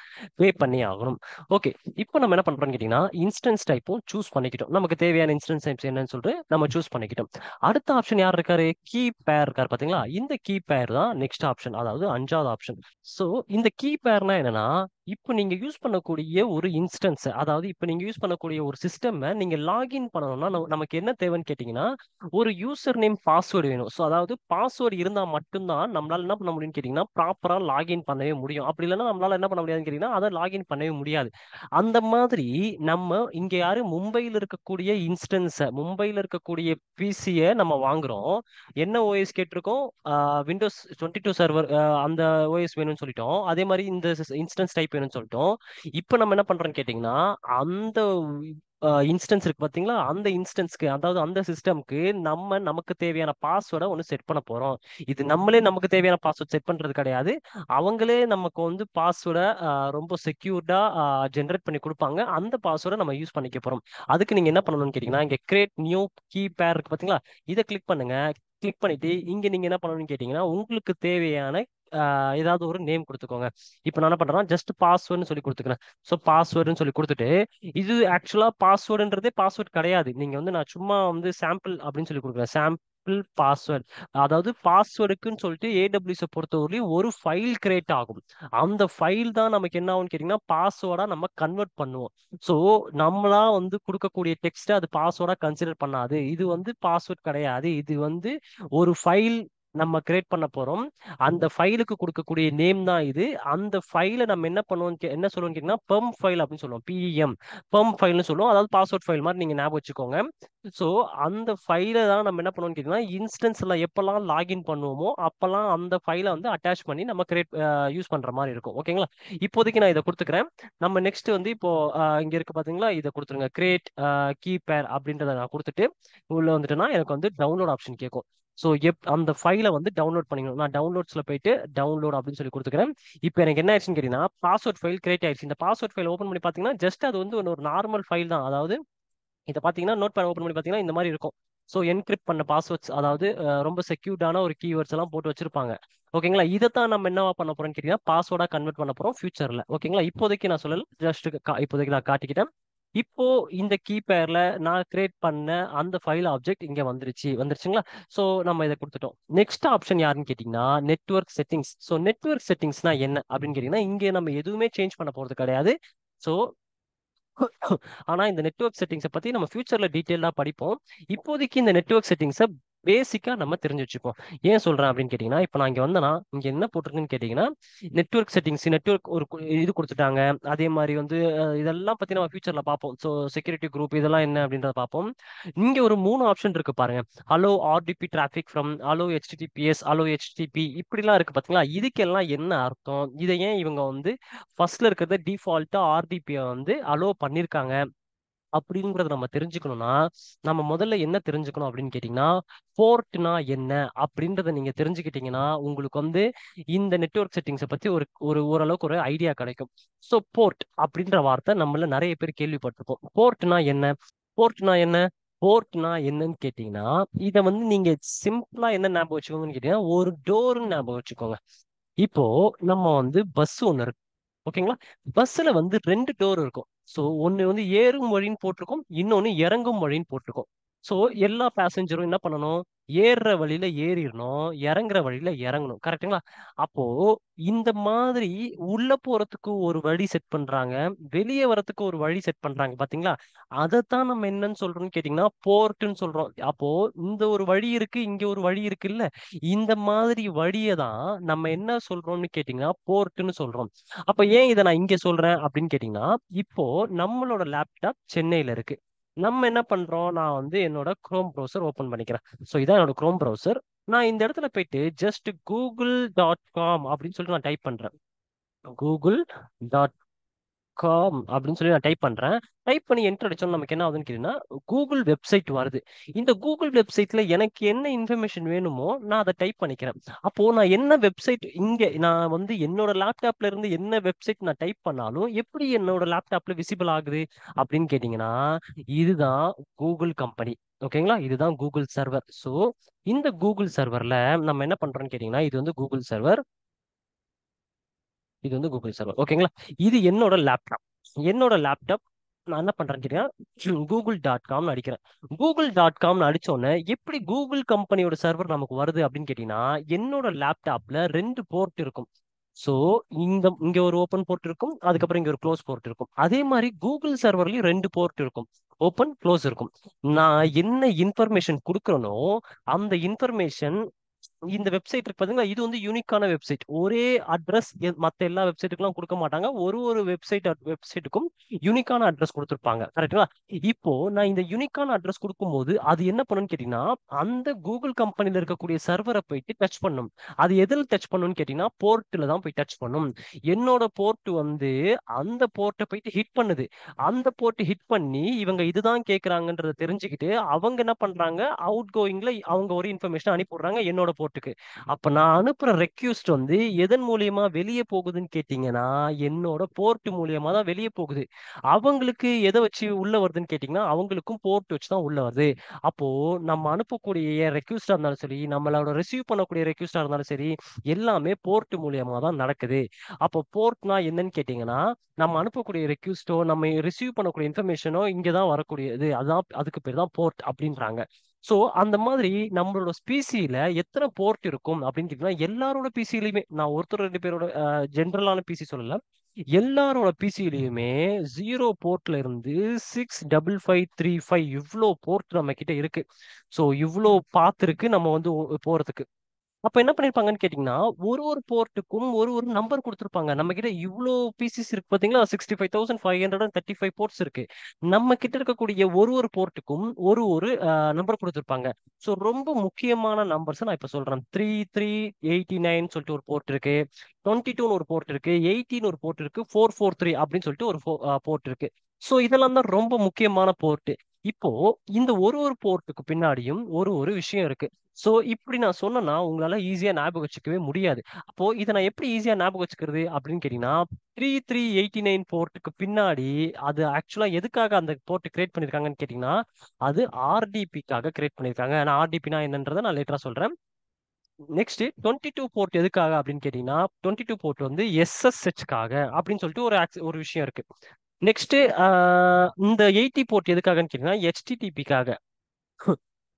S1: பே பண்ணி ஆகணும். ஓகே, இப்போ நம்ம என்ன பண்ணுறோம்னு கேட்டிங்கன்னா இன்ஸ்டன்ஸ் டைப்பும் சூஸ் பண்ணிக்கிட்டோம். நமக்கு தேவையான இன்ஸ்டன்ஸ் டைப்ஸ் என்னன்னு சொல்லிட்டு நம்ம சூஸ் பண்ணிக்கிட்டோம். அடுத்த ஆப்ஷன் யார் இருக்காரு, கீ பேர் இருக்காரு பாத்தீங்களா? இந்த கீ பேர் தான் நெக்ஸ்ட் ஆப்ஷன், அதாவது 5வது ஆப்ஷன். ஸோ இந்த கீ பேர்னா என்னன்னா, இப்போ நீங்க யூஸ் பண்ணக்கூடிய ஒரு இன்ஸ்டன்ஸ், அதாவது இப்போ நீங்க யூஸ் பண்ணக்கூடிய ஒரு சிஸ்டம் நீங்க லாகின் பண்ணணும்னா நமக்கு என்ன தேவைன்னு கேட்டீங்கன்னா ஒரு யூசர் நேம் பாஸ்வேர்டு வேணும். ஸோ அதாவது பாஸ்வேர்டு இருந்தா மட்டும்தான் நம்மளால என்ன பண்ண முடியும்னு கேட்டீங்கன்னா ப்ராப்பரா லாகின் பண்ணவே முடியும். அப்படி இல்லைன்னா நம்மளால என்ன பண்ண முடியாதுன்னு கேட்டீங்கன்னா அதை லாகின் பண்ணவே முடியாது. அந்த மாதிரி நம்ம இங்க யாரு மும்பையில் இருக்கக்கூடிய மும்பையில் இருக்கக்கூடிய பிசியை நம்ம வாங்குறோம். என்ன ஓஎஸ் கேட்டிருக்கோம், விண்டோஸ் 22 சர்வர், அந்த ஓஎஸ் வேணும்னு சொல்லிட்டோம். அதே மாதிரி இந்த இன்ஸ்டன்ஸ் டைப் வேணும்னு சொல்லிட்டோம். இப்போ நம்ம என்ன பண்றோம்னு கேட்டிங்கன்னா அந்த இன்ஸ்டன்ஸ் இருக்கு பாத்தீங்களா, அந்த இன்ஸ்டன்ஸ்க்கு அதாவது அந்த சிஸ்டம்க்கு நமக்கு தேவையான பாஸ்வேர்டை ஒன்று செட் பண்ண போறோம். இது நம்மளே நமக்கு தேவையான பாஸ்வேர்ட் செட் பண்றது கிடையாது. அவங்களே நமக்கு வந்து பாஸ்வேர்டை ரொம்ப செக்யூர்டா ஜென்ரேட் பண்ணி கொடுப்பாங்க. அந்த பாஸ்வேர்டை நம்ம யூஸ் பண்ணிக்க போறோம். அதுக்கு நீங்க என்ன பண்ணணும்னு கேட்டீங்கன்னா இங்க கிரியேட் நியூ கீ பேர் இருக்கு பாத்தீங்களா, இதை கிளிக் பண்ணுங்க. கிளிக் பண்ணிட்டு இங்க நீங்க என்ன பண்ணணும்னு கேட்டீங்கன்னா உங்களுக்கு தேவையான ஏதாவது ஒரு நேம் கொடுத்துக்கோங்க. இப்போ நான் என்ன பண்றேன், ஜஸ்ட் பாஸ்வேர்டுன்னு சொல்லி கொடுத்துக்கிறேன். ஸோ பாஸ்வேர்டுன்னு சொல்லி கொடுத்துட்டு, இது ஆக்சுவலா பாஸ்வேர்டுன்றதே பாஸ்வேர்ட் கிடையாது. நீங்க வந்து நான் சும்மா வந்து சாம்பிள் அப்படின்னு சொல்லி கொடுக்குறேன், சாம்பிள் பாஸ்வேர்ட். அதாவது பாஸ்வேர்டுக்குன்னு சொல்லிட்டு ஏடபிள்யூஎஸ் பொறுத்தவரையும் ஒரு ஃபைல் கிரியேட் ஆகும். அந்த ஃபைல் தான் நமக்கு என்ன ஆகும்னு கேட்டீங்கன்னா பாஸ்வேர்டா நம்ம கன்வெர்ட் பண்ணுவோம். ஸோ நம்மளா வந்து கொடுக்கக்கூடிய டெக்ஸ்ட் அது பாஸ்வேர்டா கன்சிடர் பண்ணாது. இது வந்து பாஸ்வேர்ட் கிடையாது, இது வந்து ஒரு ஃபைல் நம்ம கிரியேட் பண்ண போறோம். அந்த ஃபைலுக்கு கொடுக்கக்கூடிய நேம் தான் இது. அந்த ஃபைலை நம்ம என்ன பண்ணுவோம், என்ன சொல்லுவோம் கேட்டீங்கன்னா பெர்ம் ஃபைல் அப்படின்னு சொல்லுவோம். பிஇஎம் பெர்ம் ஃபைல்னு சொல்லுவோம். அதாவது பாஸ்வேர்ட் ஃபைல் மாதிரி நீங்க ஞாபகம் வச்சுக்கோங்க. ஸோ அந்த ஃபைலை தான் நம்ம என்ன பண்ணுவோம்னு கேட்டீங்கன்னா இன்ஸ்டன்ஸ்ல எப்பெல்லாம் லாகின் பண்ணுவோமோ அப்பெல்லாம் அந்த ஃபைலை வந்து அட்டாச் பண்ணி நம்ம கிரியேட் யூஸ் பண்ற மாதிரி இருக்கும். ஓகேங்களா? இப்போதைக்கு நான் இதை கொடுத்துக்கிறேன். நம்ம நெக்ஸ்ட் வந்து இப்போ இங்க இருக்கு பாத்தீங்களா, இதை கொடுத்துருங்க. கிரியேட் கீ பேர் அப்படின்றத நான் கொடுத்துட்டு உள்ள வந்துட்டேன்னா எனக்கு வந்து டவுன்லோட் ஆப்ஷன் கேட்கும். ஸோ அந்த ஃபைலை வந்து டவுன்லோட் பண்ணிக்கணும். நான் டவுன்லோட்ஸ்ல போயிட்டு டவுன்லோட் அப்படின்னு சொல்லி கொடுத்துக்கிறேன். இப்போ எனக்கு என்ன ஆயிடுச்சுன்னு கேட்டீங்கன்னா பாஸ்வேர்ட் ஃபைல் கிரியேட் ஆயிடுச்சு. இந்த பாஸ்வேர்ட் ஃபைல் ஓப்பன் பண்ணி பார்த்தீங்கன்னா ஜஸ்ட் அது வந்து ஒரு நார்மல் ஃபைல் தான். அதாவது இதை பார்த்தீங்கன்னா நோட் பேட் ஓப்பன் பண்ணி பார்த்தீங்கன்னா இந்த மாதிரி இருக்கும். ஸோ என்கிரிப்ட் பண்ண பாஸ்வேர்ட்ஸ், அதாவது ரொம்ப செக்யூர்டான ஒரு கீவேர்ட்ஸ் எல்லாம் போட்டு வச்சிருப்பாங்க. ஓகேங்களா? இதைத்தான் நம்ம என்னவா பண்ண போறோம்னு கேட்டீங்கன்னா பாஸ்வேர்டா கன்வெர்ட் பண்ண போறோம் ஃபியூச்சர்ல. ஓகேங்களா? இப்போதைக்கு நான் சொல்லல, ஜஸ்ட் இப்போதைக்கு நான் காட்டிக்கிட்டேன். இப்போ இந்த கீ பேர்ல நான் கிரியேட் பண்ண அந்த ஃபைல் ஆப்ஜெக்ட் இங்க வந்துருச்சுங்களா? ஸோ நம்ம இதை கொடுத்துட்டோம். நெக்ஸ்ட் ஆப்ஷன் யாருன்னு கேட்டீங்கன்னா நெட்வொர்க் செட்டிங்ஸ். ஸோ நெட்வொர்க் செட்டிங்ஸ்னா என்ன அப்படின்னு கேட்டீங்கன்னா இங்கே நம்ம எதுவுமே சேஞ்ச் பண்ண போறது கிடையாது. ஸோ ஆனா இந்த நெட்வொர்க் செட்டிங்ஸை பத்தி நம்ம ஃபியூச்சர்ல டீட்டெயிலா படிப்போம். இப்போதைக்கு இந்த நெட்வொர்க் செட்டிங்ஸை பேசிக்கா நம்ம தெரிஞ்சு வச்சுப்போம். ஏன் சொல்றேன் அப்படின்னு கேட்டீங்கன்னா இப்போ நான் இங்க வந்தேன்னா இங்க என்ன போட்டிருக்குன்னு கேட்டீங்கன்னா நெட்வொர்க் செட்டிங்ஸ், நெட்வொர்க் ஒரு இது கொடுத்துட்டாங்க. அதே மாதிரி வந்து இதெல்லாம் பத்தி நம்ம ஃபியூச்சர்ல பார்ப்போம். ஸோ செக்யூரிட்டி குரூப் இதெல்லாம் என்ன அப்படின்றத பார்ப்போம். இங்க ஒரு 3 ஆப்ஷன் இருக்கு பாருங்க. Allow RDP traffic from, allow HTTPS, allow HTTP, இப்படிலாம் இருக்கு பாத்தீங்களா? இதுக்கெல்லாம் என்ன அர்த்தம்? இதை ஏன் இவங்க வந்து ஃபர்ஸ்ட்ல இருக்கிறத டிஃபால்ட்டா ஆர்டிபியை வந்து அலோ பண்ணிருக்காங்க அப்படிங்கறத நம்ம தெரிஞ்சுக்கணும்னா நம்ம முதல்ல என்ன தெரிஞ்சுக்கணும் அப்படின்னு கேட்டீங்கன்னா போர்ட்னா என்ன அப்படின்றத நீங்க தெரிஞ்சுக்கிட்டீங்கன்னா உங்களுக்கு வந்து இந்த நெட்வொர்க் செட்டிங்ஸை பத்தி ஒரு ஒரு ஓரளவுக்கு ஒரு ஐடியா கிடைக்கும். ஸோ போர்ட் அப்படின்ற வார்த்தை நம்மள நிறைய பேர் கேள்விப்பட்டிருக்கோம். போர்ட்னா என்ன? போர்ட்னா என்ன? போர்ட்னா என்னன்னு கேட்டீங்கன்னா இதை வந்து நீங்க சிம்பிளா என்ன ஞாபகம் வச்சுக்கோங்கன்னு கேட்டீங்கன்னா ஒரு டோர்னு ஞாபகம் வச்சுக்கோங்க. இப்போ நம்ம வந்து பஸ் ஒன்று இருக்கு. ஓகேங்களா? பஸ்ல வந்து 2 டோர் இருக்கும். ஸோ ஒன்னு வந்து ஏறும் வழின்னு போட்டிருக்கும், இன்னொன்னு இறங்கும் வழின்னு போட்டிருக்கும். ஸோ எல்லா பேசஞ்சரும் என்ன பண்ணணும்? ஏறுற வழியில ஏறிடணும், இறங்குற வழியில இறங்கணும். கரெக்ட்டுங்களா? அப்போ இந்த மாதிரி உள்ள போறதுக்கு ஒரு வழி செட் பண்றாங்க, வெளியே வரதுக்கு ஒரு வழி செட் பண்றாங்க பாத்தீங்களா? அதைத்தான் நம்ம என்னன்னு சொல்றோம்னு கேட்டீங்கன்னா போர்ட்னு சொல்றோம். அப்போ இந்த ஒரு வழி இருக்கு, இங்க ஒரு வழி இருக்குல்ல, இந்த மாதிரி வழியை தான் நம்ம என்ன சொல்றோம்னு கேட்டீங்கன்னா போர்ட்னு சொல்றோம். அப்ப ஏன் இதை நான் இங்க சொல்றேன் அப்படின்னு கேட்டீங்கன்னா இப்போ நம்மளோட லேப்டாப் சென்னையில இருக்கு. நம்ம என்ன பண்றோம்? நான் வந்து என்னோட குரோம் ப்ரௌசர் ஓபன் பண்ணிக்கிறேன். ஸோ இதான் என்னோட குரோம் ப்ரௌசர். நான் இந்த இடத்துல போயிட்டு ஜஸ்ட் google.com அப்படின்னு சொல்லிட்டு நான் டைப் பண்றேன். google.com அப்படின்னு சொல்லி நான் டைப் பண்றேன். டைப் பண்ணி என்டர் அடிச்சோம் நமக்கு என்ன ஆகுதுன்னு கேட்டீங்கன்னா கூகுள் வெப்சைட் வருது. இந்த கூகுள் வெப்சைட்ல எனக்கு என்ன இன்ஃபர்மேஷன் வேணுமோ நான் அதை டைப் பண்ணிக்கிறேன். அப்போ நான் என்ன வெப்சைட் இங்க நான் வந்து என்னோட லேப்டாப்ல இருந்து என்ன வெப்சைட் நான் டைப் பண்ணாலும் எப்படி என்னோட லேப்டாப்ல விசிபிள் ஆகுது அப்படின்னு கேட்டீங்கன்னா இதுதான் கூகுள் கம்பெனி. ஓகேங்களா? இதுதான் கூகுள் சர்வர். ஸோ இந்த கூகுள் சர்வர்ல நம்ம என்ன பண்றோம்னு கேட்டீங்கன்னா இது வந்து கூகுள் சர்வர், இது வந்து கூகுள் சர்வர். ஓகேங்களா? இது என்னோட லேப்டாப் நான் என்ன பண்றேன்னு கேட்டீங்கன்னா google.com அடிக்கிறேன். google.com அடிச்ச உடனே எப்படி கூகுள் கம்பெனியோட சர்வர் நமக்கு வருது அப்படின்னு கேட்டீங்கன்னா என்னோட லேப்டாப்ல 2 போர்ட் இருக்கும். ஸோ இங்க ஒரு ஓப்பன் போர்ட் இருக்கும், அதுக்கப்புறம் இங்க ஒரு க்ளோஸ் போர்ட் இருக்கும். அதே மாதிரி கூகுள் சர்வர்லயும் 2 போர்ட் இருக்கும், ஓப்பன் க்ளோஸ் இருக்கும். நான் என்ன இன்ஃபர்மேஷன் கொடுக்குறேனோ அந்த இன்ஃபர்மேஷன் இந்த வெப்சைட் இருக்கு பாத்தீங்களா, இது வந்து யூனிக்கான வெப்சைட். ஒரே அட்ரஸ் மத்த எல்லா வெப்சைட்டுக்கெல்லாம் கொடுக்க மாட்டாங்க. ஒரு வெப்சைட்டுக்கும் யூனிக்கான அட்ரஸ் கொடுத்துருப்பாங்க. கரெக்ட்டுங்களா? இப்போ நான் இந்த யூனிக்கான அட்ரஸ் கொடுக்கும்போது அது என்ன பண்ணுன்னு கேட்டீங்கன்னா அந்த கூகுள் கம்பெனில இருக்கக்கூடிய சர்வரை போயிட்டு டச் பண்ணும். அது எதில் டச் பண்ணுன்னு கேட்டீங்கன்னா போர்ட்ல தான் போய் டச் பண்ணும். என்னோட போர்ட் வந்து அந்த போர்ட்டை போயிட்டு ஹிட் பண்ணுது. அந்த போர்ட் ஹிட் பண்ணி இவங்க இதுதான் கேக்குறாங்கன்றத தெரிஞ்சுக்கிட்டு அவங்க என்ன பண்றாங்க, அவுட் கோயிங்ல அவங்க ஒரு இன்ஃபர்மேஷன் அனுப்பிடுறாங்க என்னோட போர்ட்டுக்கு. அப்ப நான் அனுப்புற ரெக்யூஸ்ட் வந்து எதன் மூலியமா வெளியே போகுதுன்னு கேட்டீங்கன்னா என்னோட போர்ட் மூலியமா தான் வெளியே போகுது. அவங்களுக்கு எதை வச்சு உள்ள வருதுன்னு கேட்டீங்கன்னா அவங்களுக்கும் போர்ட் வச்சு தான் உள்ள வருது. அப்போ நம்ம அனுப்பக்கூடிய ரெக்யூஸ்டா இருந்தாலும் சரி, நம்மளோட ரிசீவ் பண்ணக்கூடிய ரெக்யூஸ்டா இருந்தாலும் சரி, எல்லாமே போர்ட் மூலியமா தான் நடக்குது. அப்போ போர்ட்னா என்னன்னு கேட்டீங்கன்னா நம்ம அனுப்பக்கூடிய ரெக்யூஸ்டோ நம்ம ரிசீவ் பண்ணக்கூடிய இன்ஃபர்மேஷனோ இங்கதான் வரக்கூடியது. அதான் அதுக்கு பேர் தான் போர்ட் அப்படின்றாங்க. சோ அந்த மாதிரி நம்மளோட பிசியில எத்தனை போர்ட் இருக்கும் அப்படின்னு கேட்டீங்கன்னா எல்லாரோட பிசிலையுமே, நான் ஒருத்தர் 2 பேரோட ஜென்ரலான பிசி சொல்லல, எல்லாரோட பிசிலையுமே 0 போர்ட்ல இருந்து 65535 இவ்வளோ போர்ட் நம்ம கிட்ட இருக்கு. சோ இவ்வளோ பாத்து இருக்கு நம்ம வந்து போறதுக்கு. அப்ப என்ன பண்ணிருப்பாங்கன்னு கேட்டீங்கன்னா, ஒரு ஒரு போர்ட்டுக்கும் ஒரு ஒரு நம்பர் குடுத்திருப்பாங்க. நம்ம கிட்ட இவ்ளோ பிசிஸ் இருக்கு பார்த்தீங்களா? 65,535 போர்ட்ஸ் இருக்கு. நம்ம கிட்ட இருக்கக்கூடிய ஒரு ஒரு போர்ட்டுக்கும் ஒரு ஒரு நம்பர் குடுத்திருப்பாங்க. ஸோ ரொம்ப முக்கியமான நம்பர்ஸ நான் இப்ப சொல்றேன். 3389 சொல்லிட்டு ஒரு போர்ட் இருக்கு. 22ன்னு ஒரு போர்ட் இருக்கு. 80ன்னு ஒரு போர்ட் இருக்கு. 443 அப்படின்னு சொல்லிட்டு ஒரு போர்ட் இருக்கு. ஸோ இதெல்லாம் தான் ரொம்ப முக்கியமான போர்ட். இப்போ இந்த ஒரு ஒரு போர்ட்டுக்கு பின்னாடியும் ஒரு ஒரு விஷயம் இருக்கு. சோ இப்படி நான் சொன்னேன்னா உங்களால ஈஸியா ஞாபகம் வச்சுக்கவே முடியாது. அப்போ இதை நான் எப்படி ஈஸியா ஞாபகம் வச்சுக்கிறது அப்படின்னு கேட்டீங்கன்னா, 3389 போர்ட்டுக்கு பின்னாடி அது ஆக்சுவலா எதுக்காக அந்த போர்ட் கிரியேட் பண்ணிருக்காங்கன்னு கேட்டீங்கன்னா, அது ஆர்டிபிக்காக கிரியேட் பண்ணிருக்காங்க. நான் ஆர்டிபினா என்னன்றதை நான் லேட்டரா சொல்றேன். நெக்ஸ்ட் 22 போர்ட் எதுக்காக அப்படின்னு கேட்டீங்கன்னா, 22 போர்ட் வந்து எஸ்எஸ்ஹெச்காக அப்படின்னு சொல்லிட்டு ஒரு விஷயம் இருக்கு. நெக்ஸ்ட் இந்த 80 போர்ட் எதுக்காகன்னு கேட்டீங்கன்னா, ஹெச்டிடிபிக்காக.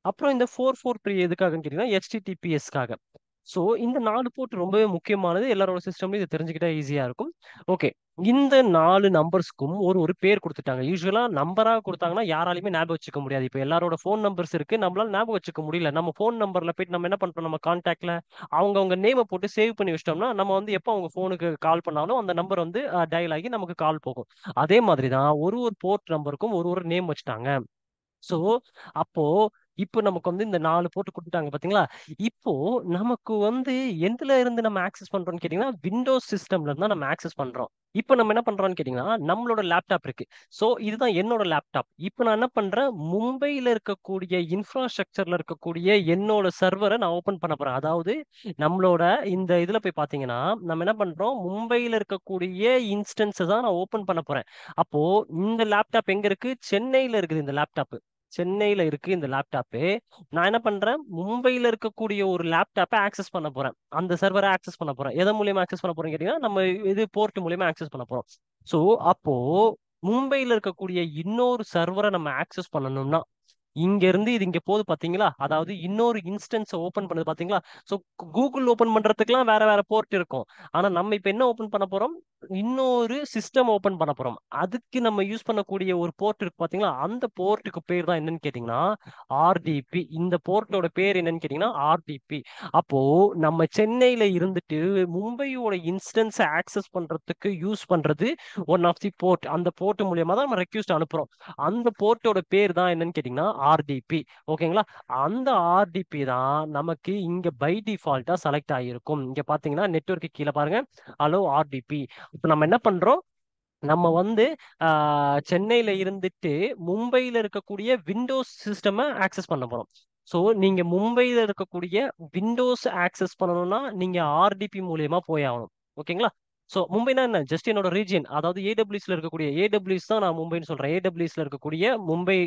S1: அப்புறம் இந்த 443 எதுக்காகன்னு கேட்டீங்கன்னா ஹெச்டிடிபிஎஸ்க்காக. ஸோ இந்த 4 போர்ட் ரொம்பவே முக்கியமானது. எல்லாரோட சிஸ்டம்லயும் இதை தெரிஞ்சுக்கிட்டா ஈஸியா இருக்கும். ஓகே. இந்த 4 நம்பர்ஸ்க்கும் ஒரு ஒரு பேர் கொடுத்துட்டாங்க. யூஸ்வலா நம்பரா கொடுத்தாங்கன்னா யாராலையுமே ஞாபகம் வச்சுக்க முடியாது. இப்போ எல்லாரோட ஃபோன் நம்பர்ஸ் இருக்கு. நம்மளால ஞாபகம் வச்சுக்க முடியல. நம்ம ஃபோன் நம்பர்ல போயிட்டு நம்ம என்ன பண்றோம், நம்ம கான்டாக்ட்ல அவங்க நேமை போட்டு சேவ் பண்ணி வச்சிட்டோம்னா நம்ம வந்து எப்போ அவங்க ஃபோனுக்கு கால் பண்ணாலும் அந்த நம்பர் வந்து டயல் ஆகி நமக்கு கால் போகும். அதே மாதிரி தான் ஒரு ஒரு போர்ட் நம்பருக்கும் ஒரு ஒரு நேம் வச்சுட்டாங்க. சோ அப்போ இப்போ நமக்கு வந்து இந்த 4 போட்டு கொடுத்துட்டாங்க பாத்தீங்களா? இப்போ நமக்கு வந்து எதுல இருந்து நம்ம ஆக்சஸ் பண்றோம்னு கேட்டீங்கன்னா, விண்டோஸ் சிஸ்டம்ல இருந்து தான் நம்ம ஆக்சஸ் பண்றோம். இப்போ நம்ம என்ன பண்றோம்னு கேட்டீங்கன்னா, நம்மளோட லேப்டாப் இருக்கு. சோ இதுதான் என்னோட லேப்டாப். இப்போ நான் என்ன பண்றேன், மும்பைல இருக்கக்கூடிய இன்ஃப்ராஸ்ட்ரக்சர்ல இருக்கக்கூடிய என்னோட சர்வரை நான் ஓபன் பண்ண போறேன். அதாவது நம்மளோட இந்த இதுல போய் பாத்தீங்கன்னா, நம்ம என்ன பண்றோம், மும்பைல இருக்கக்கூடிய இன்ஸ்டன்ஸை தான் நான் ஓபன் பண்ண போறேன். அப்போ இந்த லேப்டாப் எங்க இருக்கு? சென்னையில இருக்குது இந்த லேப்டாப். சென்னையில இருக்கு இந்த லேப்டாப்பு. நான் என்ன பண்றேன், மும்பையில இருக்கக்கூடிய ஒரு லேப்டாப்பை ஆக்சஸ் பண்ண போறேன். அந்த சர்வரை ஆக்சஸ் பண்ண போறேன். எதன் மூலியமா ஆக்சஸ் பண்ண போறேன்னு கேட்டீங்கன்னா, நம்ம இது போர்ட் மூலியமா ஆக்சஸ் பண்ண போறோம். சோ அப்போ மும்பையில இருக்கக்கூடிய இன்னொரு சர்வரை நம்ம ஆக்சஸ் பண்ணணும்னா இங்க இருந்து இது இங்க போகுது பாத்தீங்களா? அதாவது இன்னொரு இன்ஸ்டன்ஸ் ஓபன் பண்ணுது பாத்தீங்களா? சோ கூகுள் ஓபன் பண்றதுக்குலாம் வேற வேற போர்ட் இருக்கும். ஆனா நம்ம இப்ப என்ன ஓபன் பண்ண போறோம், இன்னொரு சிஸ்டம் ஓபன் பண்ண போறோம். அதுக்கு நம்ம யூஸ் பண்ணக்கூடிய ஒரு போர்ட் இருக்கு பாத்தீங்களா? அந்த போர்ட்டுக்கு பேர் தான் என்னன்னு கேட்டீங்கன்னா ஆர்டிபி. இந்த போர்ட்டோட பேர் என்னன்னு கேட்டீங்கன்னா ஆர்டிபி. அப்போ நம்ம சென்னையில இருந்துட்டு மும்பையோட இன்ஸ்டன்ஸ் ஆக்சஸ் பண்றதுக்கு யூஸ் பண்றது ஒன் ஆஃப் தி போர்ட். அந்த போர்ட் மூலியமா தான் நம்ம ரெக்வஸ்ட் அனுப்புறோம். அந்த போர்ட்டோட பேர் தான் என்னன்னு கேட்டீங்கன்னா ஆர்டிபி. ஓகேங்களா? அந்த ஆர்டிபி தான் நமக்கு இங்க பை டிஃபால்ட்டா செலக்ட் ஆகிருக்கும். இங்க பாத்தீங்கன்னா நெட்வொர்க்கு கீழே பாருங்க, அலோ ஆர்டிபி. இப்போ நம்ம என்ன பண்றோம், நம்ம வந்து சென்னையில இருந்துட்டு மும்பையில இருக்கக்கூடிய விண்டோஸ் சிஸ்டம் ஆக்சஸ் பண்ண போறோம். ஸோ நீங்க மும்பையில இருக்கக்கூடிய விண்டோஸ் ஆக்சஸ் பண்ணணும்னா நீங்க ஆர்டிபி மூலியமா போய் ஆகணும். ஓகேங்களா? ஸோ மும்பைனா என்ன, ஜஸ்ட் என்னோட ரீஜியன், அதாவது ஏடபிள்யூஸ்ல இருக்கக்கூடிய ஏடபிள்யூஸ் தான் நான் மும்பைன்னு சொல்றேன். ஏடபிள்யூஸ்ல இருக்கக்கூடிய மும்பை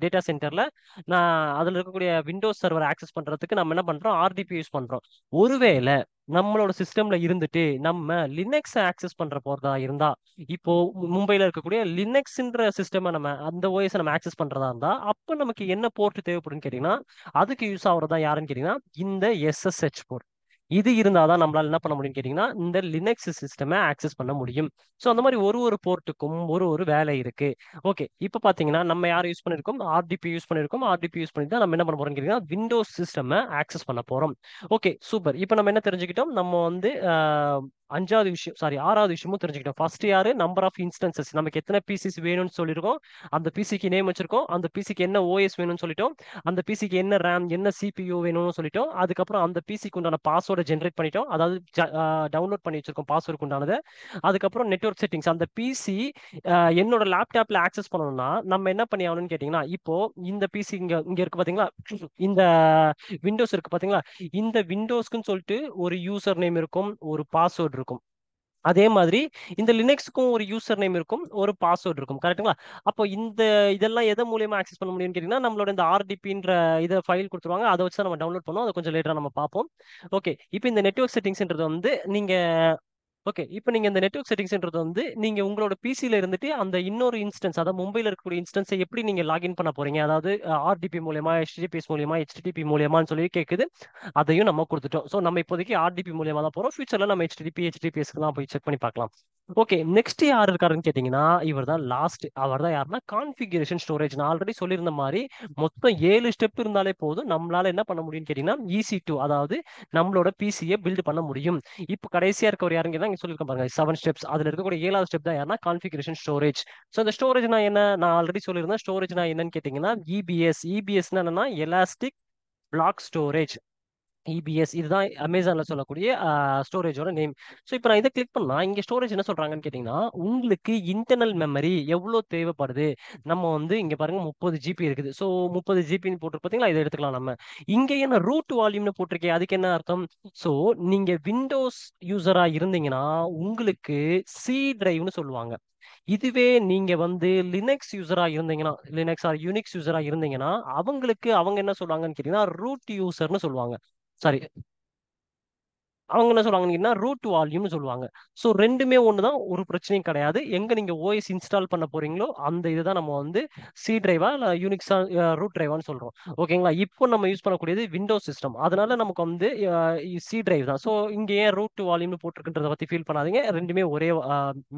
S1: டேட்டா சென்டர்ல நான் அதுல இருக்கக்கூடிய விண்டோஸ் சர்வர் ஆக்சஸ் பண்றதுக்கு நம்ம என்ன பண்றோம், ஆர்டிபி யூஸ் பண்றோம். ஒருவேளை நம்மளோட சிஸ்டம்ல இருந்துட்டு நம்ம லினக்ஸ் ஆக்சஸ் பண்ற போறதா இருந்தா, இப்போ மும்பைல இருக்கக்கூடிய லினக்ஸ்ன்ற சிஸ்டம் நம்ம அந்த ஓஎஸ் நம்ம ஆக்சஸ் பண்றதா இருந்தா, அப்ப நமக்கு என்ன போர்ட் தேவைப்படும்னு கேட்டீங்கன்னா, அதுக்கு யூஸ் ஆகுறதா யாருன்னு கேட்டீங்கன்னா இந்த எஸ்எஸ்ஹெச் போர்ட். இது இருந்தாதான் நம்மளால என்ன பண்ண முடியும்னு கேட்டீங்கன்னா இந்த லினக்ஸ் சிஸ்டமை ஆக்சஸ் பண்ண முடியும். ஸோ அந்த மாதிரி ஒரு ஒரு போர்ட்டுக்கும் ஒரு ஒரு வேலை இருக்கு. ஓகே. இப்போ பாத்தீங்கன்னா நம்ம யார் யூஸ் பண்ணிருக்கோம், ஆர்டிபி யூஸ் பண்ணிருக்கோம். ஆர்டிபி யூஸ் பண்ணி தான் நம்ம என்ன பண்ண போறோம்னு கேட்டீங்கன்னா விண்டோஸ் சிஸ்டம் ஆக்சஸ் பண்ண போறோம். Okay super. இப்போ நம்ம என்ன தெரிஞ்சுக்கிட்டோம், நம்ம வந்து அஞ்சாவது விஷயம், சாரி ஆறாவது விஷயமும் தெரிஞ்சுக்கிட்டோம். ஃபர்ஸ்ட் யாரு, நம்பர் ஆஃப் இன்ஸ்டன்சஸ், நமக்கு எத்தனை பிசிஸ் வேணும்னு சொல்லியிருக்கோம். அந்த பிசிக்கு நேம் வச்சிருக்கோம். அந்த பிசிக்கு என்ன ஓஎஸ் வேணும்னு சொல்லிட்டோம். அந்த பிசிக்கு என்ன ரேம் என்ன சிபியூ வேணும்னு சொல்லிட்டோம். அதுக்கப்புறம் அந்த பிசிக்கு உண்டான பாஸ்வேர்டை ஜென்ரேட் பண்ணிட்டோம். அதாவது டவுன்லோட் பண்ணி வச்சிருக்கோம் பாஸ்வேர்டுக்கு உண்டானது. அதுக்கப்புறம் நெட்வொர்க் செட்டிங்ஸ், அந்த பிசி என்னோட லேப்டாப்ல ஆக்சஸ் பண்ணணும்னா நம்ம என்ன பண்ணி ஆகணும்னு கேட்டீங்கன்னா, இப்போ இந்த பிசி இங்க இங்க இருக்கு பாத்தீங்களா, இந்த விண்டோஸ் இருக்கு பாத்தீங்களா, இந்த விண்டோஸ்க்குன்னு சொல்லிட்டு ஒரு யூசர் நேம் இருக்கும், ஒரு பாஸ்வேர்டு இருக்கும். அதே மாதிரி இந்த லினக்ஸுக்கும் ஒரு யூசர் நேம் இருக்கும், ஒரு பாஸ்வேர்டு இருக்கும். கரெக்ட்டுங்களா? அப்போ இதெல்லாம் எதன் மூலியமா ஆக்சஸ் பண்ண முடியும்னு கேட்டீங்கன்னா, நம்மளோட இந்த ஆர்டிபின்ற இதை ஃபைல் கொடுத்துருவாங்க. அதை வச்சு தான் நம்ம டவுன்லோட் பண்ணுவோம். அதை கொஞ்சம் லேட்டரா நம்ம பார்ப்போம். ஓகே. இப்போ இந்த நெட்வொர்க் செட்டிங்ஸ்ன்றது வந்து நீங்க ஓகே. இப்போ நீங்க இந்த நெட்வொர்க் செட்டிங்ஸ்ன்றது வந்து நீங்க உங்களோட பிசில இருந்துட்டு அந்த இன்னொரு இன்ஸ்டன்ஸ், அதாவது மும்பைல இருக்கக்கூடிய இன்ஸ்டன்ஸை எப்படி நீங்க லாகின் பண்ண போறீங்க, அதாவது ஆர்டிபி மூலியமா, HTTPS மூலியமா, HTTP மூலியமான்னு சொல்லி கேட்குது. அதையும் நம்ம கொடுத்துட்டோம். ஸோ நம்ம இப்போதைக்கு ஆர்டிபி மூலியமா தான் போறோம். ஃபியூச்சர்ல நம்ம HTTP HTTPS தான் போய் செக் பண்ணி பார்க்கலாம். ஓகே, நெக்ஸ்ட் யார் இருக்காருன்னு கேட்டீங்கன்னா இவர் தான் லாஸ்ட். அவர் தான் யாருன்னா கான்ஃபிகரேஷன் ஸ்டோரேஜ். நான் ஆல்ரெடி சொல்லியிருந்த மாதிரி மொத்தம் 7 ஸ்டெப் இருந்தாலே போதும், நம்மளால என்ன பண்ண முடியும்னு கேட்டீங்கன்னா EC2, அதாவது நம்மளோட பிசியை பில்ட் பண்ண முடியும். இப்போ கடைசியா இருக்கவர் யாருன்னு கேட்டா இங்க சொல்லியிருக்கேன் பாருங்க, 7 ஸ்டெப்ஸ். அதுல இருக்கக்கூடிய 7வது ஸ்டெப் தான் யாருன்னா கான்ஃபிகரேஷன் ஸ்டோரேஜ். ஸோ இந்த ஸ்டோரேஜ்னா என்ன, நான் ஆல்ரெடி சொல்லியிருந்தேன். ஸ்டோரேஜ்னா என்னன்னு கேட்டீங்கன்னா இபிஎஸ்னா என்னன்னா எலாஸ்டிக் பிளாக் ஸ்டோரேஜ். இபிஎஸ் இதுதான் அமேசான்ல சொல்லக்கூடிய ஸ்டோரேஜோட நேம். ஸோ இப்போ நான் இதை கிளிக் பண்ணா இங்க ஸ்டோரேஜ் என்ன சொல்றாங்கன்னு கேட்டீங்கன்னா, உங்களுக்கு இன்டர்னல் மெமரி எவ்வளோ தேவைப்படுது. நம்ம வந்து இங்க பாருங்க 30 GB இருக்குது. ஸோ 30 GB போட்டு பார்த்தீங்களா, இதை எடுத்துக்கலாம் நம்ம. இங்க என்ன ரூட் வால்யூம்னு போட்டிருக்கேன், அதுக்கு என்ன அர்த்தம்? ஸோ நீங்க விண்டோஸ் யூசரா இருந்தீங்கன்னா உங்களுக்கு சி டிரைவ்னு சொல்லுவாங்க. இதுவே நீங்க வந்து லினக்ஸ் யூசரா இருந்தீங்கன்னா, லினக்ஸ் ஆர் யூனிக்ஸ் யூசரா இருந்தீங்கன்னா அவங்களுக்கு அவங்க என்ன சொல்லுவாங்கன்னு கேட்டீங்கன்னா ரூட் யூசர்னு சொல்லுவாங்க. சாரி, அவங்க என்ன சொல்லுவாங்கன்னா ரூட் வால்யூம்னு சொல்லுவாங்க. ஸோ ரெண்டுமே ஒன்று தான், ஒரு பிரச்சனையும் கிடையாது. எங்க நீங்க ஓஎஸ் இன்ஸ்டால் பண்ண போறீங்களோ அந்த இதுதான் நம்ம வந்து சி டிரைவா இல்லை யூனிக்ஸா ரூட் டிரைவான்னு சொல்றோம். ஓகேங்களா? இப்போ நம்ம யூஸ் பண்ணக்கூடியது விண்டோஸ் சிஸ்டம், அதனால நமக்கு வந்து சி டிரைவ் தான். ஸோ இங்க ஏன் ரூட் வால்யூம்னு போட்டிருக்குன்றத பத்தி ஃபீல் பண்ணாதீங்க, ரெண்டுமே ஒரே